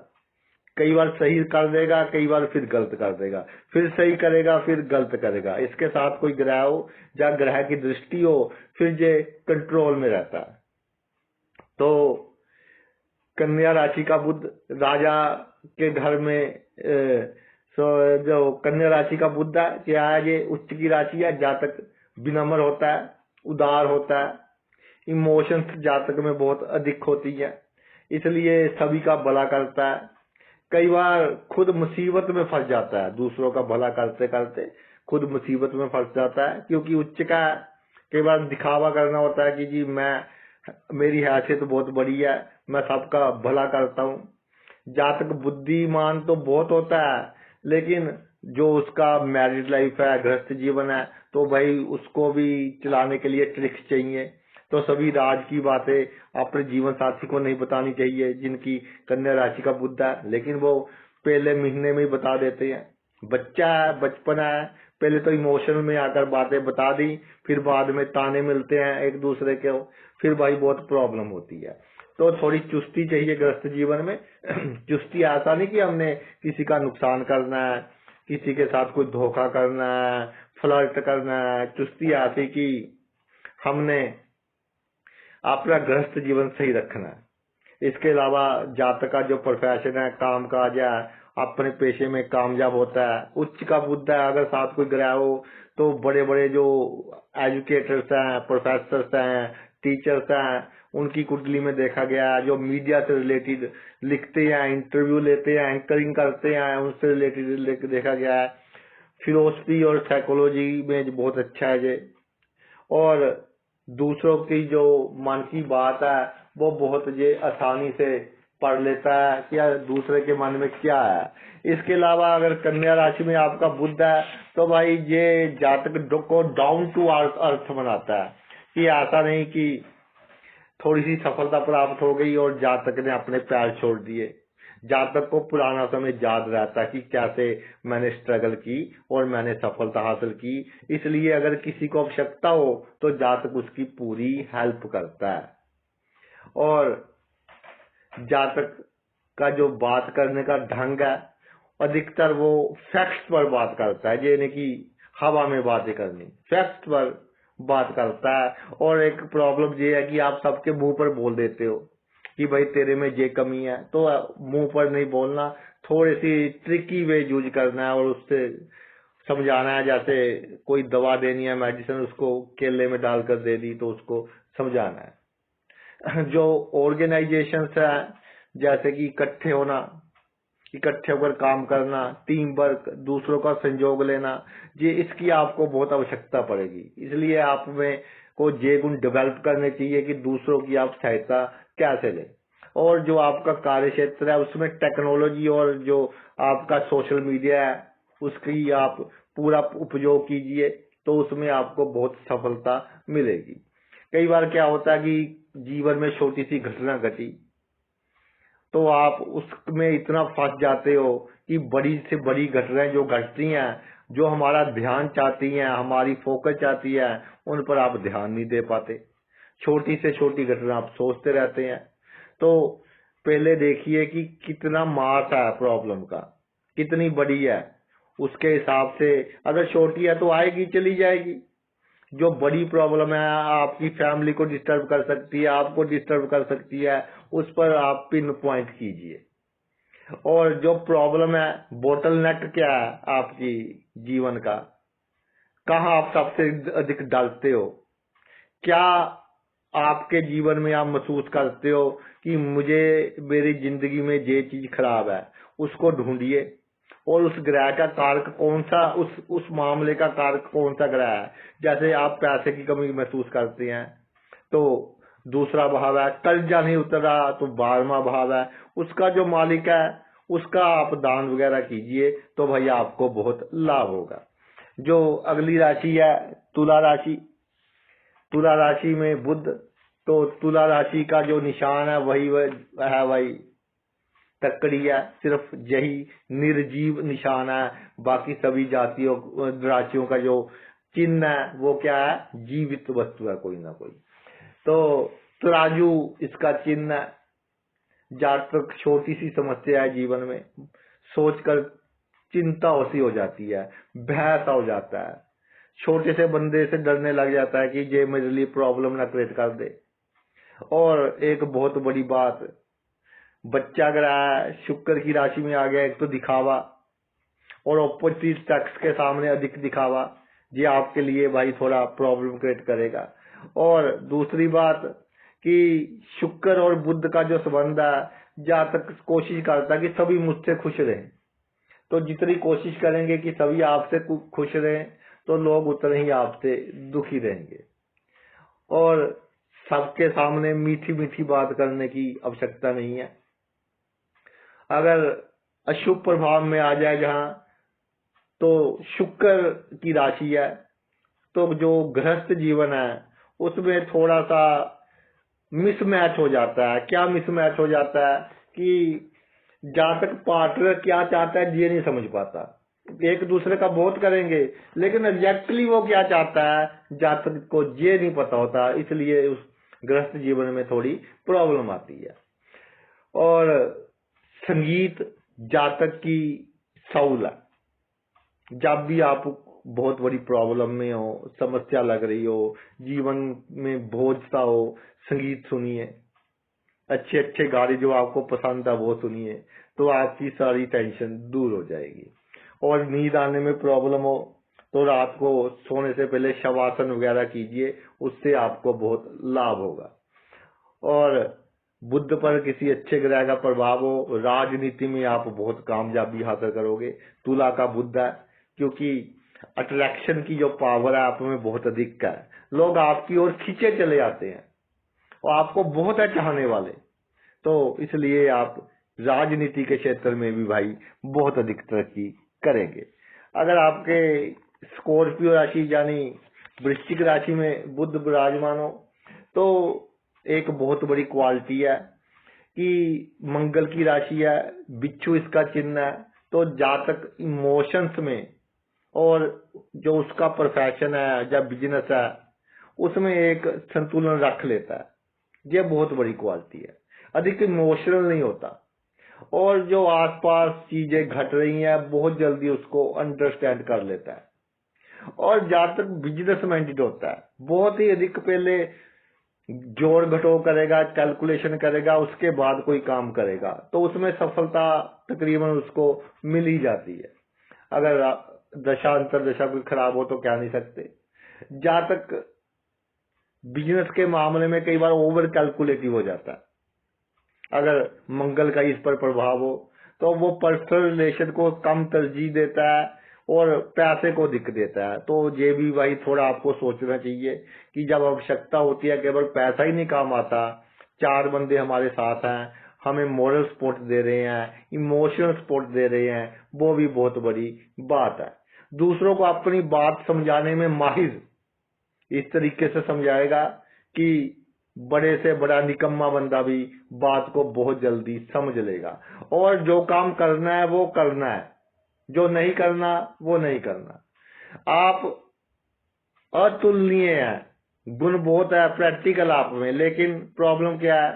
कई बार सही कर देगा, कई बार फिर गलत कर देगा, फिर सही करेगा, फिर गलत करेगा। इसके साथ कोई ग्रह हो या ग्रह की दृष्टि हो, फिर ये कंट्रोल में रहता है। तो कन्या राशि का बुध राजा के घर में जो कन्या राशि का बुध है, क्या है, ये उच्च की राशि है। जातक विनम्र होता है, उदार होता है, इमोशंस जातक में बहुत अधिक होती है, इसलिए सभी का भला करता है। कई बार खुद मुसीबत में फंस जाता है, दूसरों का भला करते करते खुद मुसीबत में फंस जाता है, क्योंकि उच्च का कई बार दिखावा करना होता है कि जी मेरी हैसियत तो बहुत बड़ी है, मैं सबका भला करता हूँ। जातक बुद्धिमान तो बहुत होता है, लेकिन जो उसका मैरिड लाइफ है, गृहस्थ जीवन है, तो भाई उसको भी चलाने के लिए ट्रिक्स चाहिए। तो सभी राज की बातें अपने जीवन साथी को नहीं बतानी चाहिए जिनकी कन्या राशि का बुध है, लेकिन वो पहले महीने में ही बता देते हैं। बच्चा है, बचपन है, पहले तो इमोशन में आकर बातें बता दी, फिर बाद में ताने मिलते हैं एक दूसरे के, फिर भाई बहुत प्रॉब्लम होती है। तो थोड़ी चुस्ती चाहिए गृहस्थ जीवन में। चुस्ती ऐसा नहीं कि हमने किसी का नुकसान करना है, किसी के साथ कोई धोखा करना है, फ्लर्ट करना है। चुस्ती ऐसी कि हमने अपना गृहस्थ जीवन सही रखना है। इसके अलावा जातक का जो प्रोफेशन है, काम काज है, अपने पेशे में कामयाब होता है। उच्च का बुध है, अगर साथ कोई ग्रह हो तो बड़े बड़े जो एजुकेटर्स हैं, प्रोफेसर्स हैं, टीचर्स हैं, उनकी कुंडली में देखा गया है, जो मीडिया से रिलेटेड लिखते हैं, इंटरव्यू लेते हैं, एंकरिंग करते हैं, उनसे रिलेटेड देखा गया है। फिलोसफी और साइकोलॉजी में बहुत अच्छा है ये, और दूसरों की जो मन की बात है वो बहुत ये आसानी से पढ़ लेता है कि यार दूसरे के मन में क्या है। इसके अलावा अगर कन्या राशि में आपका बुध है तो भाई ये जातक को डाउन टू अर्थ बनाता है, कि ऐसा नहीं कि थोड़ी सी सफलता प्राप्त हो गई और जातक ने अपने पैर छोड़ दिए। जातक को पुराना समय याद रहता है कि कैसे मैंने स्ट्रगल की और मैंने सफलता हासिल की, इसलिए अगर किसी को आवश्यकता हो तो जातक उसकी पूरी हेल्प करता है। और जातक का जो बात करने का ढंग है, अधिकतर वो फैक्ट्स पर बात करता है, ये नहीं कि हवा में बातें करनी, फैक्ट्स पर बात करता है। और एक प्रॉब्लम ये है कि आप सबके मुंह पर बोल देते हो कि भाई तेरे में ये कमी है, तो मुंह पर नहीं बोलना, थोड़ी सी ट्रिकी वे यूज करना है और उससे समझाना है। जैसे कोई दवा देनी है, मेडिसिन, उसको केले में डालकर दे दी तो उसको समझाना है। जो ऑर्गेनाइजेशंस है, जैसे कि इकट्ठे होना, इकट्ठे होकर काम करना, टीम वर्क, दूसरों का संयोग लेना, ये इसकी आपको बहुत आवश्यकता पड़ेगी। इसलिए आप में को ये गुण डेवलप करने चाहिए कि दूसरों की आप सहायता कैसे लें। और जो आपका कार्य क्षेत्र है उसमें टेक्नोलॉजी और जो आपका सोशल मीडिया है उसकी आप पूरा उपयोग कीजिए, तो उसमें आपको बहुत सफलता मिलेगी। कई बार क्या होता है कि जीवन में छोटी सी घटना घटी तो आप उसमें इतना फंस जाते हो कि बड़ी से बड़ी घटनाएं जो घटती हैं, जो हमारा ध्यान चाहती हैं, हमारी फोकस चाहती है, उन पर आप ध्यान नहीं दे पाते। छोटी से छोटी घटना आप सोचते रहते हैं। तो पहले देखिए कि कितना मास है प्रॉब्लम का, कितनी बड़ी है, उसके हिसाब से अगर छोटी है तो आएगी चली जाएगी। जो बड़ी प्रॉब्लम है, आपकी फैमिली को डिस्टर्ब कर सकती है, आपको डिस्टर्ब कर सकती है, उस पर आप पिन पॉइंट कीजिए। और जो प्रॉब्लम है, बोटल नेक क्या है आपकी जीवन का, कहाँ आप सबसे अधिक डालते हो, क्या आपके जीवन में आप महसूस करते हो कि मुझे मेरी जिंदगी में ये चीज खराब है, उसको ढूंढिए। और उस ग्रह का कारक कौन सा, उस मामले का कारक कौन सा ग्रह है। जैसे आप पैसे की कमी महसूस करते हैं तो दूसरा भाव है, कर्जा नहीं उतरा तो 12वां भाव है, उसका जो मालिक है उसका आप दान वगैरह कीजिए तो भाई आपको बहुत लाभ होगा। जो अगली राशि है तुला राशि, तुला राशि में बुध, तो तुला राशि का जो निशान है वही है भाई तकड़ी है, सिर्फ यही निर्जीव निशान है। बाकी सभी जातियों राशियों का जो चिन्ह है वो क्या है, जीवित वस्तु है कोई ना कोई। तो तराजू इसका चिन्ह है, जहाँ तक छोटी सी समस्या है जीवन में, सोचकर चिंता सी हो जाती है, भय सा हो जाता है, छोटे से बंदे से डरने लग जाता है कि ये मेरे लिए प्रॉब्लम ना क्रिएट कर दे। और एक बहुत बड़ी बात, बच्चा अगर शुक्र की राशि में आ गया, एक तो दिखावा और ऑपोजिट सेक्स के सामने अधिक दिखावा, ये आपके लिए भाई थोड़ा प्रॉब्लम क्रिएट करेगा। और दूसरी बात कि शुक्र और बुध का जो संबंध है, जहाँ तक कोशिश करता है कि सभी मुझसे खुश रहें, तो जितनी कोशिश करेंगे कि सभी आपसे खुश रहें, तो लोग उतने ही आपसे दुखी रहेंगे। और सबके सामने मीठी मीठी बात करने की आवश्यकता नहीं है। अगर अशुभ प्रभाव में आ जाए जहां, तो शुक्र की राशि है, तो जो गृहस्थ जीवन है उसमें थोड़ा सा मिसमैच हो जाता है। क्या मिसमैच हो जाता है कि जहां तक पार्टनर क्या चाहता है ये नहीं समझ पाता। एक दूसरे का बहुत करेंगे, लेकिन एग्जैक्टली वो क्या चाहता है जहां तक को ये नहीं पता होता, इसलिए उस गृहस्थ जीवन में थोड़ी प्रॉब्लम आती है। और संगीत जातक की सौल है। जब भी आप बहुत बड़ी प्रॉब्लम में हो, समस्या लग रही हो, जीवन में बोझ सा हो, संगीत सुनिए, अच्छे अच्छे गाने जो आपको पसंद है वो सुनिए, तो आपकी सारी टेंशन दूर हो जाएगी। और नींद आने में प्रॉब्लम हो तो रात को सोने से पहले शवासन वगैरह कीजिए, उससे आपको बहुत लाभ होगा। और बुध पर किसी अच्छे ग्रह का प्रभाव हो, राजनीति में आप बहुत कामयाबी हासिल करोगे। तुला का बुध है, क्योंकि अट्रैक्शन की जो पावर है आप में बहुत अधिक है, लोग आपकी ओर खींचे चले आते हैं और आपको बहुत है चाहने वाले, तो इसलिए आप राजनीति के क्षेत्र में भी भाई बहुत अधिक तरक्की करेंगे। अगर आपके स्कॉर्पियो राशि यानी वृश्चिक राशि में बुध विराजमान हो, तो एक बहुत बड़ी क्वालिटी है कि मंगल की राशि है, बिच्छू इसका चिन्ह है, तो जातक इमोशंस में और जो उसका प्रोफेशन है या बिजनेस है उसमें एक संतुलन रख लेता है। ये बहुत बड़ी क्वालिटी है, अधिक इमोशनल नहीं होता, और जो आसपास चीजें घट रही हैं बहुत जल्दी उसको अंडरस्टैंड कर लेता है। और जहाँ तक बिजनेस माइंडेड होता है, बहुत ही अधिक पहले जोड़ घटो करेगा, कैलकुलेशन करेगा, उसके बाद कोई काम करेगा, तो उसमें सफलता तकरीबन उसको मिल ही जाती है। अगर दशा अंतर दशा कोई खराब हो तो कह नहीं सकते। जहाँ तक बिजनेस के मामले में कई बार ओवर कैलकुलेटिव हो जाता है। अगर मंगल का इस पर प्रभाव हो तो वो पर्सनल रिलेशन को कम तरजीह देता है और पैसे को दिक्कत देता है। तो ये भी भाई थोड़ा आपको सोचना चाहिए कि जब आवश्यकता होती है केवल पैसा ही नहीं काम आता, चार बंदे हमारे साथ हैं, हमें मोरल सपोर्ट दे रहे हैं, इमोशनल सपोर्ट दे रहे हैं, वो भी बहुत बड़ी बात है। दूसरों को अपनी बात समझाने में माहिर इस तरीके से समझाएगा कि बड़े से बड़ा निकम्मा बंदा भी बात को बहुत जल्दी समझ लेगा। और जो काम करना है वो करना है, जो नहीं करना वो नहीं करना। आप अतुलनीय है, गुण बहुत है प्रैक्टिकल आप में, लेकिन प्रॉब्लम क्या है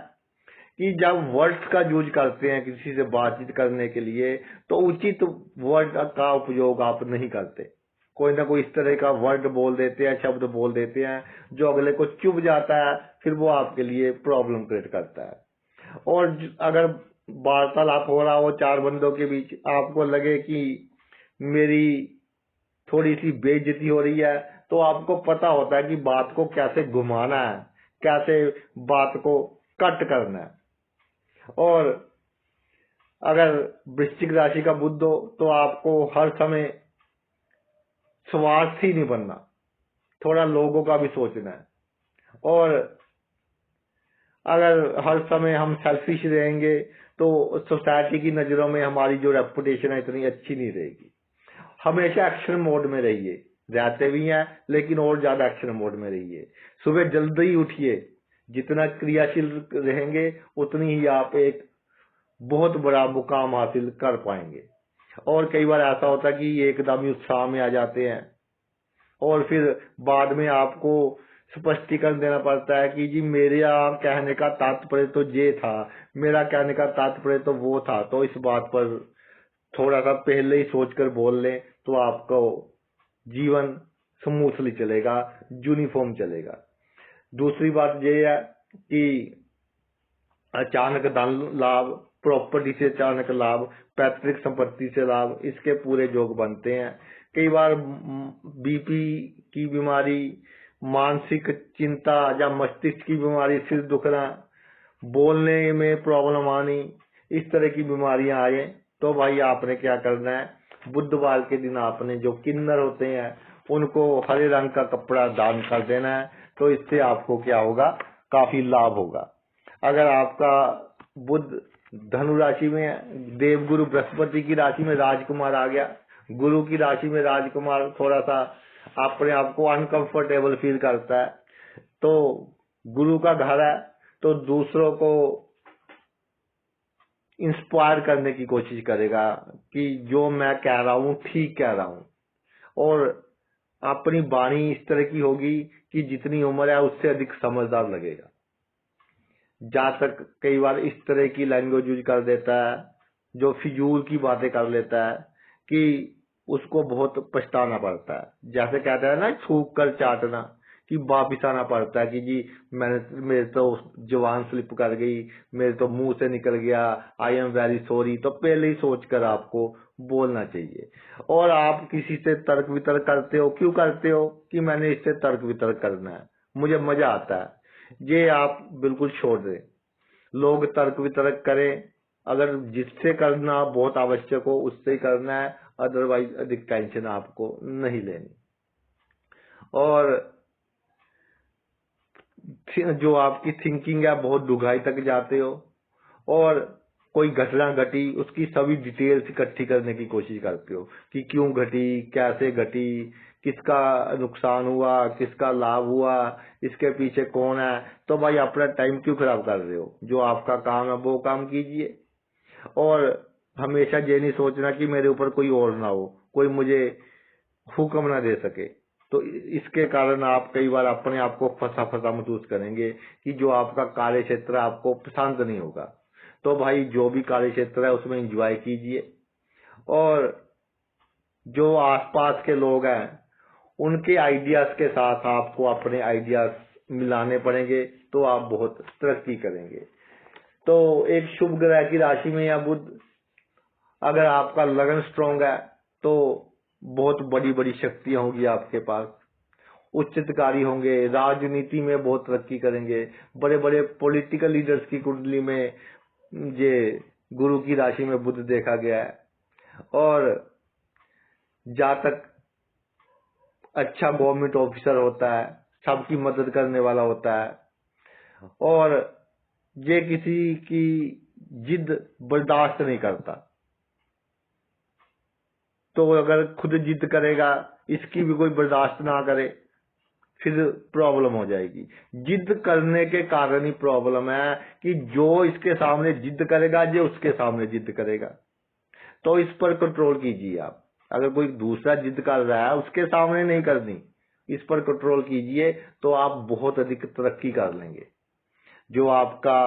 कि जब वर्ड्स का यूज करते हैं किसी से बातचीत करने के लिए, तो उचित वर्ड का उपयोग आप नहीं करते। कोई ना कोई इस तरह का वर्ड बोल देते हैं, शब्द बोल देते हैं जो अगले को चुभ जाता है, फिर वो आपके लिए प्रॉब्लम क्रिएट करता है। और अगर वार्तालाप हो रहा हो चार बंदों के बीच, आपको लगे कि मेरी थोड़ी सी बेइज्जती हो रही है, तो आपको पता होता है कि बात को कैसे घुमाना है, कैसे बात को कट करना है। और अगर वृश्चिक राशि का बुध हो तो आपको हर समय स्वार्थी नहीं बनना, थोड़ा लोगों का भी सोचना है। और अगर हर समय हम सेल्फिश रहेंगे तो सोसाइटी की नजरों में हमारी जो रेपुटेशन है इतनी अच्छी नहीं रहेगी। हमेशा एक्शन मोड में रहिए, रहते भी हैं लेकिन और ज्यादा एक्शन मोड में रहिए। सुबह जल्दी उठिए, जितना क्रियाशील रहेंगे उतनी ही आप एक बहुत बड़ा मुकाम हासिल कर पाएंगे। और कई बार ऐसा होता है कि एकदम ही उत्साह में आ जाते हैं और फिर बाद में आपको स्पष्टीकरण देना पड़ता है कि जी मेरा कहने का तात्पर्य तो ये था, मेरा कहने का तात्पर्य तो वो था। तो इस बात पर थोड़ा सा पहले ही सोचकर बोल लें तो आपको जीवन स्मूथली चलेगा, यूनिफॉर्म चलेगा। दूसरी बात ये है कि अचानक धन लाभ, प्रॉपर्टी से अचानक लाभ, पैतृक संपत्ति से लाभ, इसके पूरे योग बनते हैं। कई बार बीपी की बीमारी, मानसिक चिंता या मस्तिष्क की बीमारी, सिर दुखना, बोलने में प्रॉब्लम आनी, इस तरह की बीमारियां आए तो भाई आपने क्या करना है, बुधवार के दिन आपने जो किन्नर होते हैं उनको हरे रंग का कपड़ा दान कर देना है। तो इससे आपको क्या होगा, काफी लाभ होगा। अगर आपका बुध धनु राशि में, देवगुरु बृहस्पति की राशि में राजकुमार आ गया, गुरु की राशि में राजकुमार थोड़ा सा अपने आप को अनकंफर्टेबल फील करता है, तो गुरु का घर है तो दूसरों को इंस्पायर करने की कोशिश करेगा कि जो मैं कह रहा हूँ ठीक कह रहा हूँ, और अपनी वाणी इस तरह की होगी कि जितनी उम्र है उससे अधिक समझदार लगेगा। जातक कई बार इस तरह की लैंग्वेज यूज कर देता है जो फिजूल की बातें कर लेता है कि उसको बहुत पछताना पड़ता है। जैसे कहते हैं ना, थूक कर चाटना, कि वापिस आना पड़ता है कि जी मेरे तो जुबान स्लिप कर गई, मेरे तो मुंह से निकल गया, आई एम वेरी सॉरी। तो पहले ही सोचकर आपको बोलना चाहिए। और आप किसी से तर्क वितर्क करते हो, क्यों करते हो, कि मैंने इससे तर्क वितर्क करना है, मुझे मजा आता है, ये आप बिल्कुल छोड़ दें। लोग तर्क वितर्क करें, अगर जिससे करना बहुत आवश्यक हो उससे ही करना है, अदरवाइज अधिक टेंशन आपको नहीं लेनी। और जो आपकी थिंकिंग है बहुत डूंघाई तक जाते हो, और कोई घटना घटी उसकी सभी डिटेल्स इकट्ठी करने की कोशिश करते हो कि क्यों घटी, कैसे घटी, किसका नुकसान हुआ, किसका लाभ हुआ, इसके पीछे कौन है। तो भाई अपना टाइम क्यों खराब कर रहे हो, जो आपका काम है वो काम कीजिए। और हमेशा ये नहीं सोचना कि मेरे ऊपर कोई और ना हो, कोई मुझे हुक्म ना दे सके। तो इसके कारण आप कई बार अपने आप को फंसा फंसा महसूस करेंगे कि जो आपका कार्य क्षेत्र आपको पसंद नहीं होगा। तो भाई जो भी कार्य क्षेत्र है उसमें एंजॉय कीजिए, और जो आसपास के लोग हैं उनके आइडियाज के साथ आपको अपने आइडियाज मिलाने पड़ेंगे, तो आप बहुत तरक्की करेंगे। तो एक शुभ ग्रह की राशि में या बुध, अगर आपका लगन स्ट्रांग है तो बहुत बड़ी बड़ी शक्तियां होगी आपके पास, उच्चाधिकारी होंगे, राजनीति में बहुत तरक्की करेंगे। बड़े बड़े पॉलिटिकल लीडर्स की कुंडली में ये गुरु की राशि में बुध देखा गया है। और जातक अच्छा गवर्नमेंट ऑफिसर होता है, सबकी मदद करने वाला होता है, और ये किसी की जिद बर्दाश्त नहीं करता। तो अगर खुद जिद करेगा, इसकी भी कोई बर्दाश्त ना करे, फिर प्रॉब्लम हो जाएगी। जिद करने के कारण ही प्रॉब्लम है कि जो इसके सामने जिद करेगा ये उसके सामने जिद करेगा। तो इस पर कंट्रोल कीजिए आप। अगर कोई दूसरा जिद कर रहा है उसके सामने नहीं करनी, इस पर कंट्रोल कीजिए, तो आप बहुत अधिक तरक्की कर लेंगे। जो आपका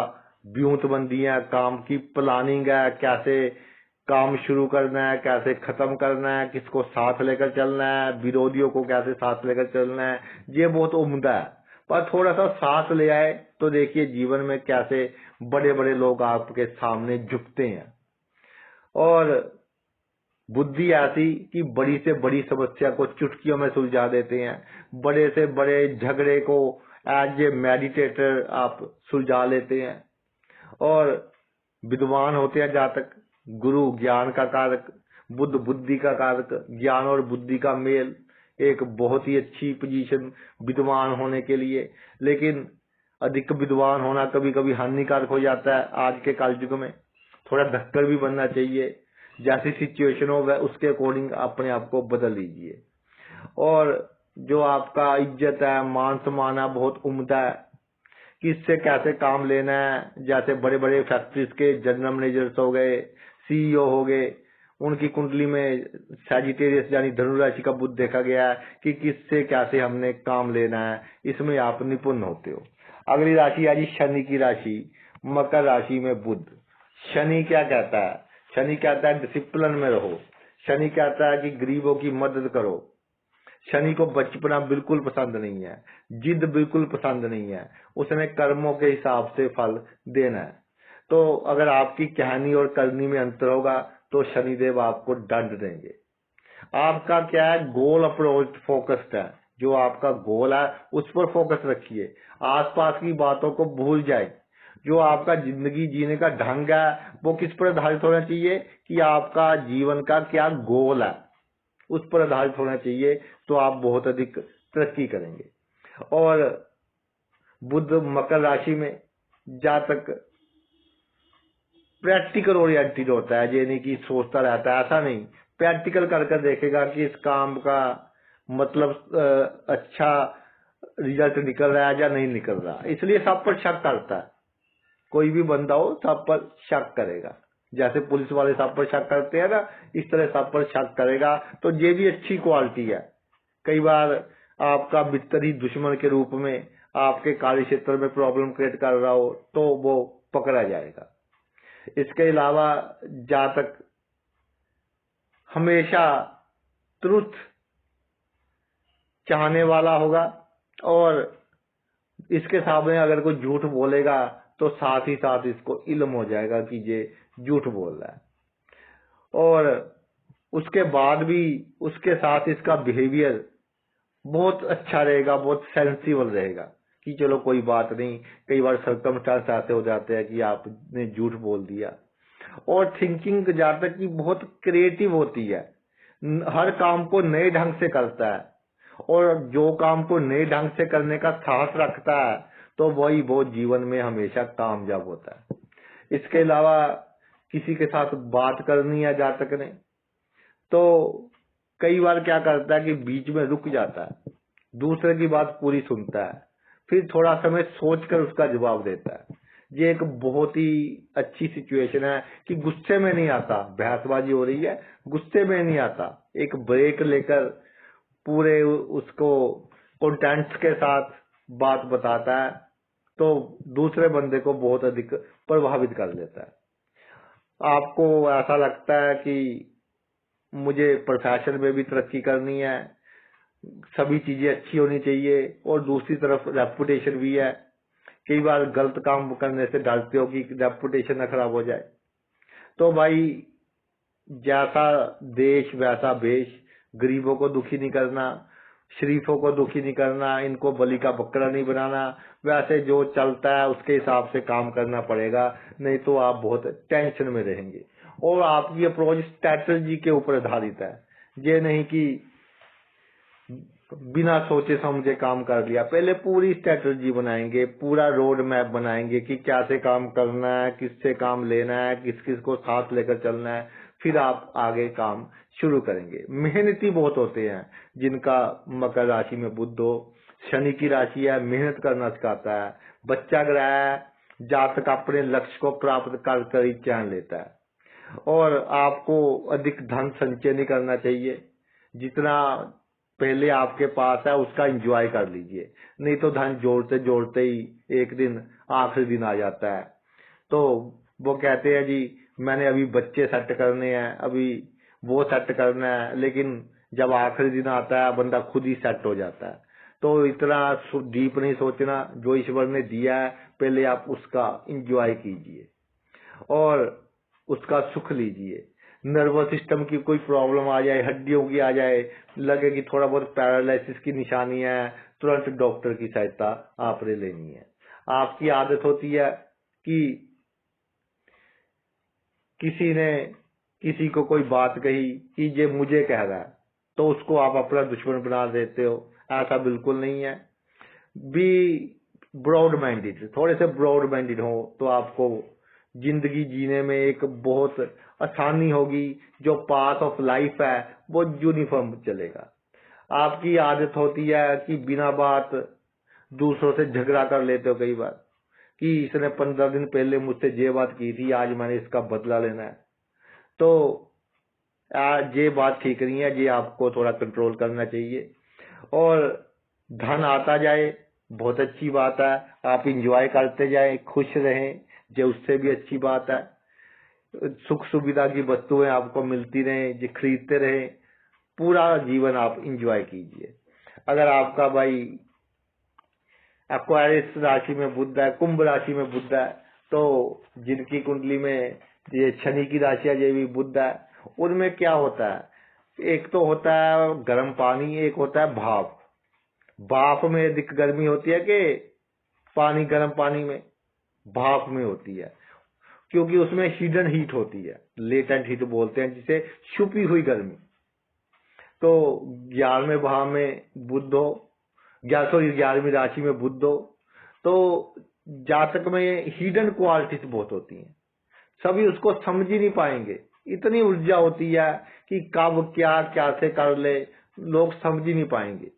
व्यूहबंदी है, काम की प्लानिंग है, कैसे काम शुरू करना है, कैसे खत्म करना है, किसको साथ लेकर चलना है, विरोधियों को कैसे साथ लेकर चलना है, ये बहुत उम्दा है। पर थोड़ा सा साथ ले आए तो देखिए जीवन में कैसे बड़े बड़े लोग आपके सामने झुकते हैं। और बुद्धि ऐसी कि बड़ी से बड़ी समस्या को चुटकियों में सुलझा देते हैं, बड़े से बड़े झगड़े को एज ए मेडिटेटर आप सुलझा लेते हैं। और विद्वान होते हैं जातक, गुरु ज्ञान का कारक, बुद्ध बुद्धि का कारक, ज्ञान और बुद्धि का मेल एक बहुत ही अच्छी पोजीशन विद्वान होने के लिए। लेकिन अधिक विद्वान होना कभी कभी हानिकारक हो जाता है। आज के कालयुग में थोड़ा धक्कर भी बनना चाहिए, जैसी सिचुएशन हो वह उसके अकॉर्डिंग अपने आप को बदल लीजिए। और जो आपका इज्जत है, मान सम्मान है, बहुत उम्दा है, किससे कैसे काम लेना है। जैसे बड़े बड़े फैक्ट्रीज के जनरल मैनेजर्स हो गए, सीईओ हो गए, उनकी कुंडली में सैजिटेरियस यानी धनु राशि का बुध देखा गया है कि किससे कैसे हमने काम लेना है, इसमें आप निपुण होते हो। अगली राशि आ जी शनि की राशि, मकर राशि में बुध। शनि क्या कहता है? शनि कहता है डिसिप्लिन में रहो। शनि कहता है कि गरीबों की मदद करो। शनि को बचपना बिल्कुल पसंद नहीं है, जिद बिल्कुल पसंद नहीं है, उसने कर्मों के हिसाब से फल देना है। तो अगर आपकी कहनी और करनी में अंतर होगा तो शनिदेव आपको दंड देंगे। आपका क्या है, गोल अप्रोच फोकस्ड है। जो आपका गोल है उस पर फोकस रखिए, आसपास की बातों को भूल जाए। जो आपका जिंदगी जीने का ढंग है वो किस पर आधारित होना चाहिए कि आपका जीवन का क्या गोल है, उस पर आधारित होना चाहिए, तो आप बहुत अधिक तरक्की करेंगे। और बुध मकर राशि में जातक प्रैक्टिकल ओरिएंटेड होता है, ये नहीं कि सोचता रहता है, ऐसा नहीं। प्रैक्टिकल कर देखेगा कि इस काम का मतलब अच्छा रिजल्ट निकल रहा है या नहीं निकल रहा, इसलिए सब पर शक करता है। कोई भी बंदा हो सब पर शक करेगा, जैसे पुलिस वाले सब पर शक करते हैं ना, इस तरह सब पर शक करेगा। तो ये भी अच्छी क्वालिटी है। कई बार आपका मित्र ही दुश्मन के रूप में आपके कार्य क्षेत्र में प्रॉब्लम क्रिएट कर रहा हो तो वो पकड़ा जाएगा। इसके अलावा जातक हमेशा ट्रुथ चाहने वाला होगा, और इसके सामने अगर कोई झूठ बोलेगा तो साथ ही साथ इसको इल्म हो जाएगा कि ये झूठ बोल रहा है, और उसके बाद भी उसके साथ इसका बिहेवियर बहुत अच्छा रहेगा, बहुत सेंसिबल रहेगा कि चलो कोई बात नहीं। कई बार सर्कमस्टांस ऐसे हो जाते हैं कि आपने झूठ बोल दिया। और थिंकिंग जातक की बहुत क्रिएटिव होती है, हर काम को नए ढंग से करता है, और जो काम को नए ढंग से करने का साहस रखता है तो वही वो जीवन में हमेशा कामयाब होता है। इसके अलावा किसी के साथ बात करनी है जातक ने तो कई बार क्या करता है कि बीच में रुक जाता है, दूसरे की बात पूरी सुनता है, फिर थोड़ा समय सोचकर उसका जवाब देता है। ये एक बहुत ही अच्छी सिचुएशन है कि गुस्से में नहीं आता, बहसबाजी हो रही है, गुस्से में नहीं आता, एक ब्रेक लेकर पूरे उसको कंटेंट्स के साथ बात बताता है, तो दूसरे बंदे को बहुत अधिक प्रभावित कर लेता है। आपको ऐसा लगता है कि मुझे प्रोफेशन में भी तरक्की करनी है, सभी चीजें अच्छी होनी चाहिए, और दूसरी तरफ रेपुटेशन भी है। कई बार गलत काम करने से डरते हो कि रेपुटेशन ना खराब हो जाए। तो भाई जैसा देश वैसा भेष, गरीबों को दुखी नहीं करना, शरीफों को दुखी नहीं करना, इनको बलि का बकरा नहीं बनाना, वैसे जो चलता है उसके हिसाब से काम करना पड़ेगा, नहीं तो आप बहुत टेंशन में रहेंगे। और आपकी अप्रोच स्ट्रैटेजी के ऊपर आधारित है, ये नहीं कि बिना सोचे समझे काम कर लिया। पहले पूरी स्ट्रैटेजी बनाएंगे, पूरा रोड मैप बनाएंगे कि कैसे काम करना है, किससे काम लेना है, किस किस को साथ लेकर चलना है, फिर आप आगे काम शुरू करेंगे। मेहनती बहुत होते हैं जिनका मकर राशि में बुध हो। शनि की राशि है, मेहनत करना सिखाता है। बच्चा ग्रह है, जातक अपने लक्ष्य को प्राप्त कर ही चैन लेता है। और आपको अधिक धन संचय नहीं करना चाहिए, जितना पहले आपके पास है उसका एंजॉय कर लीजिए, नहीं तो धन जोड़ते जोड़ते ही एक दिन आखिरी दिन आ जाता है। तो वो कहते हैं जी मैंने अभी बच्चे सेट करने हैं, अभी वो सेट करना है, लेकिन जब आखिरी दिन आता है बंदा खुद ही सेट हो जाता है। तो इतना डीप नहीं सोचना, जो ईश्वर ने दिया है पहले आप उसका एंजॉय कीजिए और उसका सुख लीजिए। नर्वस सिस्टम की कोई प्रॉब्लम आ जाए, हड्डियों की आ जाए, लगे कि थोड़ा बहुत पैरालिसिस की निशानी है, तुरंत डॉक्टर की सहायता आपने लेनी है। आपकी आदत होती है कि किसी ने किसी को कोई बात कही कि ये मुझे कह रहा है, तो उसको आप अपना दुश्मन बना देते हो। ऐसा बिल्कुल नहीं है। बी ब्रॉड माइंडेड, थोड़े से ब्रॉड माइंडेड हो तो आपको जिंदगी जीने में एक बहुत आसानी होगी। जो पाथ ऑफ लाइफ है वो यूनिफॉर्म चलेगा। आपकी आदत होती है कि बिना बात दूसरों से झगड़ा कर लेते हो कई बार, कि इसने 15 दिन पहले मुझसे ये बात की थी, आज मैंने इसका बदला लेना है। तो ये बात ठीक नहीं है, ये आपको थोड़ा कंट्रोल करना चाहिए। और धन आता जाए, बहुत अच्छी बात है, आप इंजॉय करते जाए, खुश रहें, ये उससे भी अच्छी बात है। सुख सुविधा की वस्तुएं आपको मिलती रहें, ये खरीदते रहें, पूरा जीवन आप इंजॉय कीजिए। अगर आपका भाई एक्वारिस राशि में बुध है, कुंभ राशि में बुध है, तो जिनकी कुंडली में ये शनि की राशि है, ये भी बुध है, उनमें क्या होता है, एक तो होता है गर्म पानी, एक होता है भाप। भाप में अधिक गर्मी होती है कि पानी, गर्म पानी में, भाप में होती है, क्योंकि उसमें हिडन हीट होती है, लेटेंट हीट बोलते हैं जिसे, छुपी हुई गर्मी। तो 11वें भाव में बुध हो, 11वीं राशि में बुध हो, तो जातक में हिडन क्वालिटीज बहुत होती हैं, सभी उसको समझ ही नहीं पाएंगे। इतनी ऊर्जा होती है कि कब क्या क्या से कर ले, लोग समझ ही नहीं पाएंगे।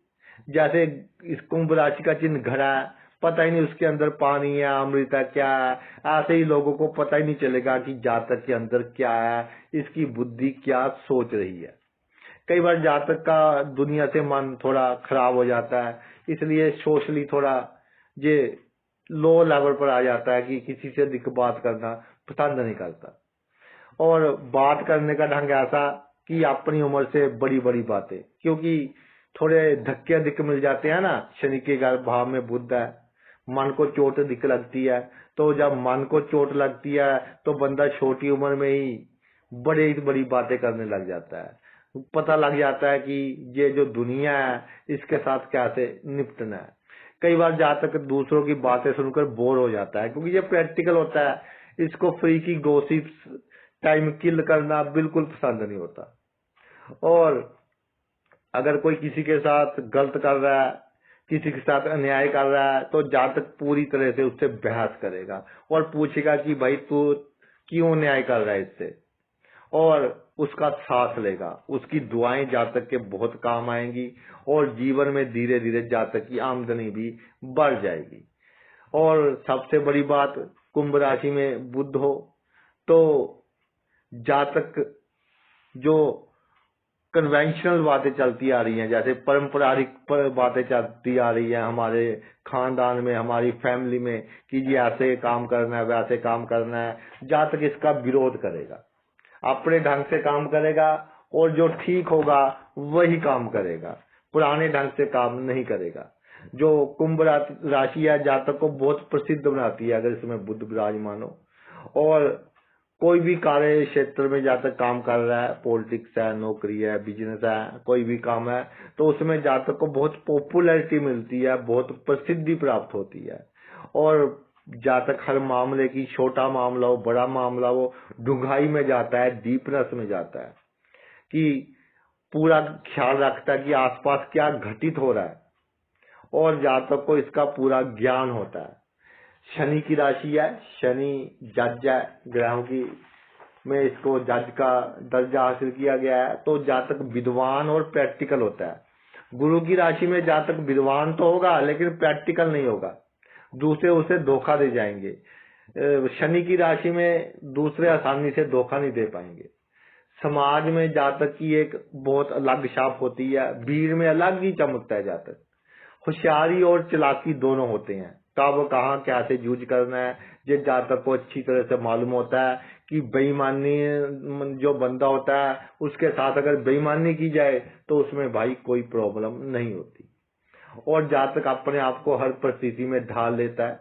जैसे इस कुंभ राशि का चिन्ह घड़ा है, पता ही नहीं उसके अंदर पानी है, अमृत है, क्या है, ऐसे ही लोगों को पता ही नहीं चलेगा कि जातक के अंदर क्या है, इसकी बुद्धि क्या सोच रही है। कई बार जातक का दुनिया से मन थोड़ा खराब हो जाता है, इसलिए सोशली थोड़ा ये लो लेवल पर आ जाता है कि किसी से अधिक बात करना पसंद नहीं करता, और बात करने का ढंग ऐसा कि अपनी उम्र से बड़ी बड़ी बातें, क्योंकि थोड़े धक्के अधिक मिल जाते हैं ना, शनि के भाव में बुध है, मन को चोट अधिक लगती है। तो जब मन को चोट लगती है तो बंदा छोटी उम्र में ही बड़ी बड़ी बातें करने लग जाता है, पता लग जाता है कि ये जो दुनिया है इसके साथ कैसे निपटना है। कई बार जहाँ तक दूसरों की बातें सुनकर बोर हो जाता है, क्योंकि ये प्रैक्टिकल होता है, इसको फ्री की गॉसिप्स टाइम किल करना बिल्कुल पसंद नहीं होता। और अगर कोई किसी के साथ गलत कर रहा है, किसी के साथ अन्याय कर रहा है, तो जातक पूरी तरह से उससे बहस करेगा और पूछेगा कि भाई तू क्यों न्याय कर रहा है इससे, और उसका साथ लेगा। उसकी दुआएं जातक के बहुत काम आएंगी, और जीवन में धीरे धीरे जातक की आमदनी भी बढ़ जाएगी। और सबसे बड़ी बात, कुंभ राशि में बुध हो तो जातक जो कन्वेंशनल बातें चलती आ रही हैं, जैसे पारंपरिक बातें चलती आ रही हैं हमारे खानदान में, हमारी फैमिली में, कि जी ऐसे काम करना है, वैसे काम करना है, जातक इसका विरोध करेगा, अपने ढंग से काम करेगा, और जो ठीक होगा वही काम करेगा, पुराने ढंग से काम नहीं करेगा। जो कुंभ राशि है जातक को बहुत प्रसिद्ध बनाती है अगर इसमें बुध विराजमान हो। और कोई भी कार्य क्षेत्र में जातक काम कर रहा है, पॉलिटिक्स है, नौकरी है, बिजनेस है, कोई भी काम है, तो उसमें जातक को बहुत पॉपुलैरिटी मिलती है, बहुत प्रसिद्धि प्राप्त होती है। और जातक हर मामले की, छोटा मामला हो बड़ा मामला हो, डूंघाई में जाता है, डीपनेस में जाता है, कि पूरा ख्याल रखता है कि आसपास क्या घटित हो रहा है, और जातक को इसका पूरा ज्ञान होता है। शनि की राशि है, शनि जज है ग्रहों की में, इसको जज का दर्जा हासिल किया गया है, तो जातक विद्वान और प्रैक्टिकल होता है। गुरु की राशि में जातक विद्वान तो होगा लेकिन प्रैक्टिकल नहीं होगा, दूसरे उसे धोखा दे जाएंगे। शनि की राशि में दूसरे आसानी से धोखा नहीं दे पाएंगे। समाज में जातक की एक बहुत अलग छाप होती है, भीड़ में अलग ही चमकता है जातक। होशियारी और चालाकी दोनों होते हैं, कब कहाँ कैसे जूझ करना है ये जातक को अच्छी तरह से मालूम होता है, कि बेईमानी जो बंदा होता है उसके साथ अगर बेईमानी की जाए तो उसमें भाई कोई प्रॉब्लम नहीं होती। और जातक अपने आप को हर परिस्थिति में ढाल लेता है,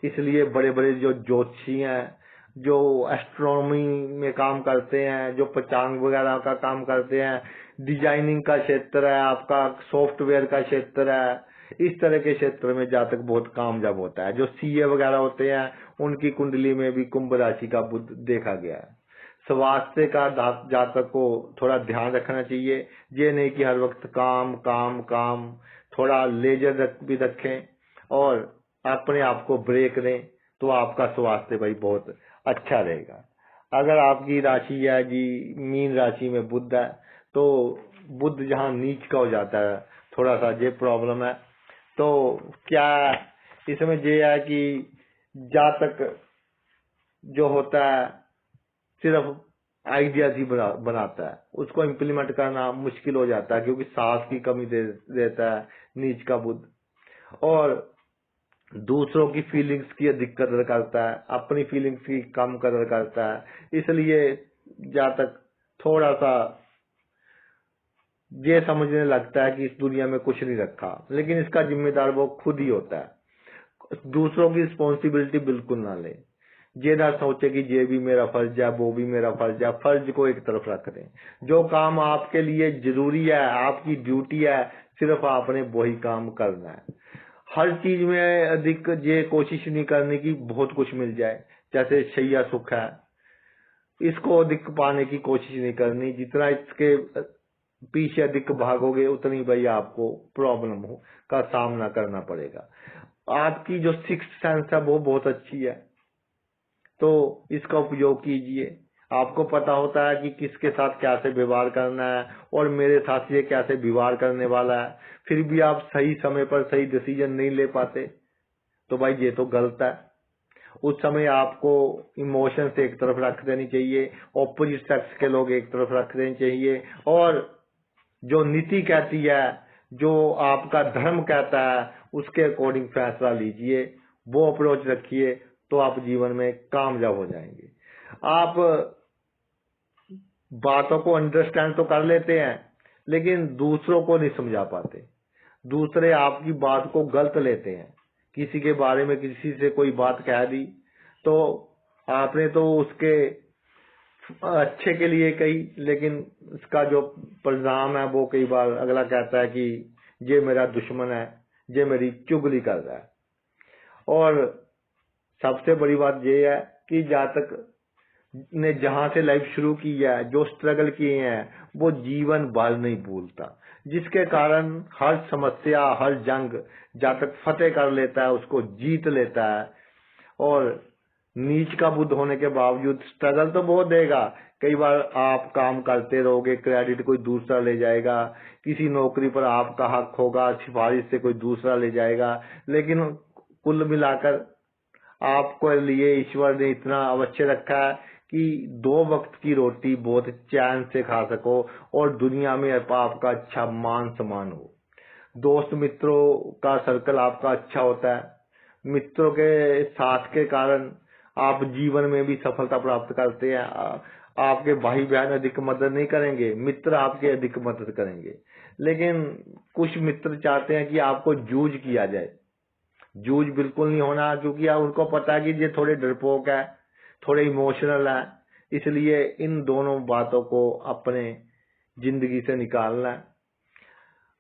इसलिए बड़े बड़े जो ज्योतिषी हैं, जो एस्ट्रोनॉमी में काम करते हैं, जो पंचांग वगैरह का काम करते हैं, डिजाइनिंग का क्षेत्र है आपका, सॉफ्टवेयर का क्षेत्र है, इस तरह के क्षेत्र में जातक बहुत कामयाब होता है। जो सीए वगैरह होते हैं उनकी कुंडली में भी कुंभ राशि का बुध देखा गया है। स्वास्थ्य का जातक को थोड़ा ध्यान रखना चाहिए, ये नहीं कि हर वक्त काम काम काम, थोड़ा लेजर भी रखें और अपने आप को ब्रेक दें, तो आपका स्वास्थ्य भाई बहुत अच्छा रहेगा। अगर आपकी राशि है जी मीन राशि में बुध है, तो बुध जहाँ नीच का हो जाता है, थोड़ा सा ये प्रॉब्लम है। तो क्या इसमें ये है कि जातक जो होता है सिर्फ आइडियाज ही बनाता है, उसको इम्प्लीमेंट करना मुश्किल हो जाता है क्योंकि साहस की कमी देता है नीच का बुद्ध, और दूसरों की फीलिंग्स की अधिक कदर करता है, अपनी फीलिंग्स की कम कदर करता है। इसलिए जहाँ तक थोड़ा सा ये समझने लगता है कि इस दुनिया में कुछ नहीं रखा, लेकिन इसका जिम्मेदार वो खुद ही होता है। दूसरों की रिस्पॉन्सिबिलिटी बिल्कुल ना ले, ये ना सोचे कि ये भी मेरा फर्ज है, वो भी मेरा फर्ज है। फर्ज को एक तरफ रख दें, जो काम आपके लिए जरूरी है, आपकी ड्यूटी है, सिर्फ आपने वही काम करना है। हर चीज में अधिक ये कोशिश नहीं करनी कि बहुत कुछ मिल जाए, जैसे शैया सुख है, इसको अधिक पाने की कोशिश नहीं करनी। जितना इसके पीछे अधिक भागोगे उतनी भाई आपको प्रॉब्लम हो का सामना करना पड़ेगा। आपकी जो सिक्स्थ सेंस है वो बहुत अच्छी है, तो इसका उपयोग कीजिए। आपको पता होता है कि किसके साथ कैसे व्यवहार करना है और मेरे साथ ये कैसे व्यवहार करने वाला है, फिर भी आप सही समय पर सही डिसीजन नहीं ले पाते, तो भाई ये तो गलत है। उस समय आपको इमोशंस एक तरफ रख देनी चाहिए, ऑपोजिट सेक्स के लोग एक तरफ रख देनी चाहिए, और जो नीति कहती है, जो आपका धर्म कहता है, उसके अकॉर्डिंग फैसला लीजिए, वो अप्रोच रखिए, तो आप जीवन में कामयाब हो जाएंगे। आप बातों को अंडरस्टैंड तो कर लेते हैं, लेकिन दूसरों को नहीं समझा पाते। दूसरे आपकी बात को गलत लेते हैं। किसी के बारे में किसी से कोई बात कह दी, तो आपने तो उसके अच्छे के लिए कही, लेकिन इसका जो परिणाम है वो कई बार अगला कहता है कि ये मेरा दुश्मन है, ये मेरी चुगली कर रहा है। और सबसे बड़ी बात ये है कि जहाँ तक ने जहां से लाइफ शुरू की है, जो स्ट्रगल किए हैं, वो जीवन भर नहीं भूलता, जिसके कारण हर समस्या, हर जंग जहाँ तक फतेह कर लेता है, उसको जीत लेता है। और नीच का बुद्ध होने के बावजूद स्ट्रगल तो बहुत देगा। कई बार आप काम करते रहोगे, क्रेडिट कोई दूसरा ले जाएगा, किसी नौकरी पर आपका हक होगा, सिफारिश से कोई दूसरा ले जाएगा, लेकिन कुल मिलाकर आपको लिए ईश्वर ने इतना अवश्य रखा है कि 2 वक्त की रोटी बहुत चैन से खा सको और दुनिया में आपका अच्छा मान सम्मान हो। दोस्त मित्रों का सर्कल आपका अच्छा होता है, मित्रों के साथ के कारण आप जीवन में भी सफलता प्राप्त करते हैं। आपके भाई बहन अधिक मदद नहीं करेंगे, मित्र आपके अधिक मदद करेंगे, लेकिन कुछ मित्र चाहते हैं कि आपको जूझ किया जाए। जूझ बिल्कुल नहीं होना, क्योंकि उनको पता है कि ये थोड़े डरपोक है, थोड़े इमोशनल है, इसलिए इन दोनों बातों को अपने जिंदगी से निकालना है।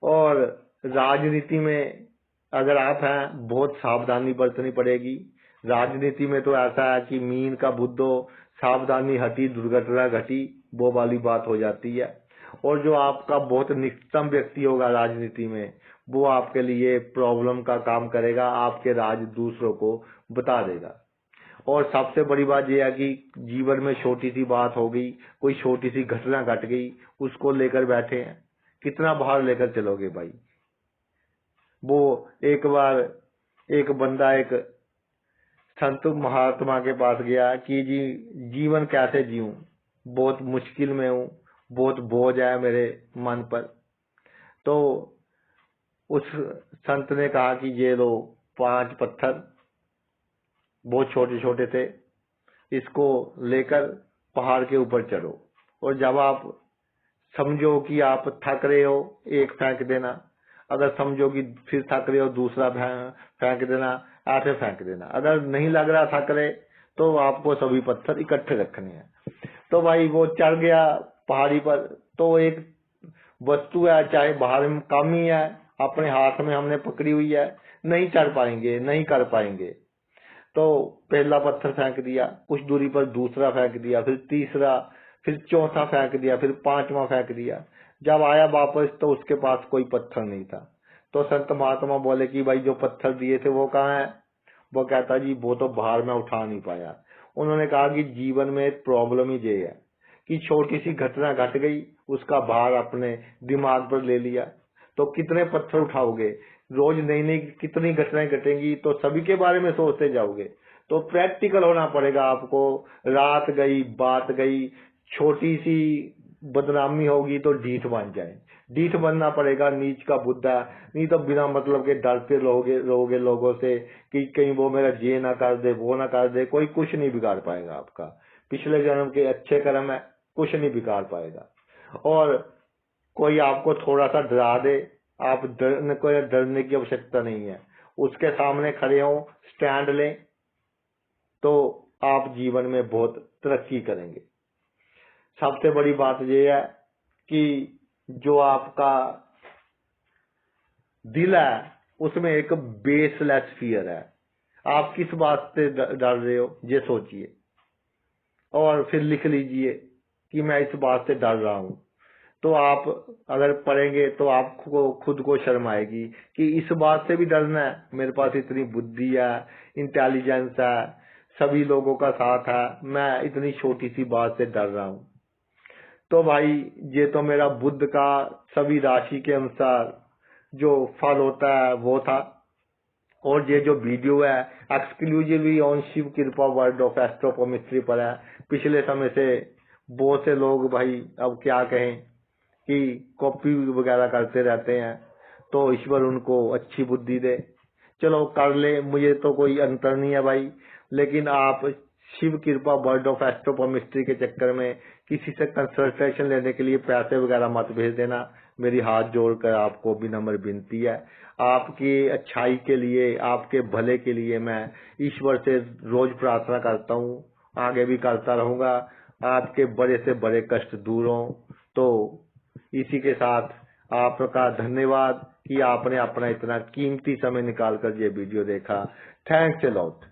और राजनीति में अगर आप हैं, बहुत सावधानी बरतनी पड़ेगी। राजनीति में तो ऐसा है कि मीन का बुद्धो, सावधानी हटी दुर्घटना घटी, वो वाली बात हो जाती है। और जो आपका बहुत निकटतम व्यक्ति होगा राजनीति में, वो आपके लिए प्रॉब्लम का काम करेगा, आपके राज दूसरों को बता देगा। और सबसे बड़ी बात यह है कि जीवन में छोटी सी बात हो गई, कोई छोटी सी घटना घट गई, उसको लेकर बैठे हैं, कितना बाहर लेकर चलोगे भाई। वो एक बार एक बंदा एक संत महात्मा के पास गया कि जी जीवन कैसे जीऊं, बहुत मुश्किल में हूं, बहुत बोझ है मेरे मन पर। तो उस संत ने कहा कि ये लो 5 पत्थर, बहुत छोटे छोटे थे, इसको लेकर पहाड़ के ऊपर चढ़ो, और जब आप समझो कि आप थक रहे हो, एक फेंक देना, अगर समझो कि फिर थक रहे हो, दूसरा फेंक देना, ऐसे फेंक देना। अगर नहीं लग रहा थक रहे, तो आपको सभी पत्थर इकट्ठे रखने हैं। तो भाई वो चढ़ गया पहाड़ी पर। तो एक वस्तु है, चाहे बाहर में कम ही है, अपने हाथ में हमने पकड़ी हुई है, नहीं चढ़ पाएंगे, नहीं कर पाएंगे। तो पहला पत्थर फेंक दिया, कुछ दूरी पर दूसरा फेंक दिया, फिर तीसरा, फिर चौथा फेंक दिया, फिर 5वां फेंक दिया। जब आया वापस तो उसके पास कोई पत्थर नहीं था। तो संत महात्मा बोले कि भाई जो पत्थर दिए थे वो कहाँ है? वो कहता जी वो तो बाहर में उठा नहीं पाया। उन्होंने कहा कि जीवन में एक प्रॉब्लम ही ये है कि छोटी सी घटना घट गई, उसका भार अपने दिमाग पर ले लिया, तो कितने पत्थर उठाओगे? रोज नई नई कितनी घटनाएं घटेंगी, तो सभी के बारे में सोचते जाओगे। तो प्रैक्टिकल होना पड़ेगा आपको। रात गई, बात गई, छोटी सी बदनामी होगी तो ढीठ बन जाए। ढीठ बनना पड़ेगा, नीच का बुद्धा, नहीं तो बिना मतलब के डरते रहोगे लोगों से कि कहीं वो मेरा ये ना कर दे, वो ना कर दे। कोई कुछ नहीं बिगाड़ पाएगा आपका। पिछले जन्म के अच्छे कर्म है, कुछ नहीं बिगाड़ पाएगा। और कोई आपको थोड़ा सा डरा दे, आप डरने की आवश्यकता नहीं है। उसके सामने खड़े हो, स्टैंड लें, तो आप जीवन में बहुत तरक्की करेंगे। सबसे बड़ी बात यह है कि जो आपका दिल है उसमें एक बेसलेस फियर है। आप किस बात से डर रहे हो ये सोचिए, और फिर लिख लीजिए कि मैं इस बात से डर रहा हूं। तो आप अगर पढ़ेंगे तो आपको खुद को शर्म आएगी कि इस बात से भी डरना है। मेरे पास इतनी बुद्धि है, इंटेलिजेंस है, सभी लोगों का साथ है, मैं इतनी छोटी सी बात से डर रहा हूं। तो भाई ये तो मेरा बुद्ध का सभी राशि के अनुसार जो फल होता है वो था। और ये जो वीडियो है एक्सक्लूसिवली ऑन शिव कृपा वर्ल्ड ऑफ एस्ट्रोपोमिस्ट्री पर है। पिछले समय से बहुत से लोग भाई अब क्या कहें कि कॉपी वगैरह करते रहते हैं, तो ईश्वर उनको अच्छी बुद्धि दे। चलो कर ले, मुझे तो कोई अंतर नहीं है भाई। लेकिन आप शिव कृपा वर्ल्ड ऑफ एस्ट्रोपोमिस्ट्री के चक्कर में किसी से कंसल्टेशन लेने के लिए पैसे वगैरह मत भेज देना। मेरी हाथ जोड़कर आपको विनम्र विनती है। आपकी अच्छाई के लिए, आपके भले के लिए मैं ईश्वर से रोज प्रार्थना करता हूँ, आगे भी करता रहूंगा। आपके बड़े से बड़े कष्ट दूर हों। तो इसी के साथ आपका धन्यवाद कि आपने अपना इतना कीमती समय निकालकर ये वीडियो देखा। Thanks a lot.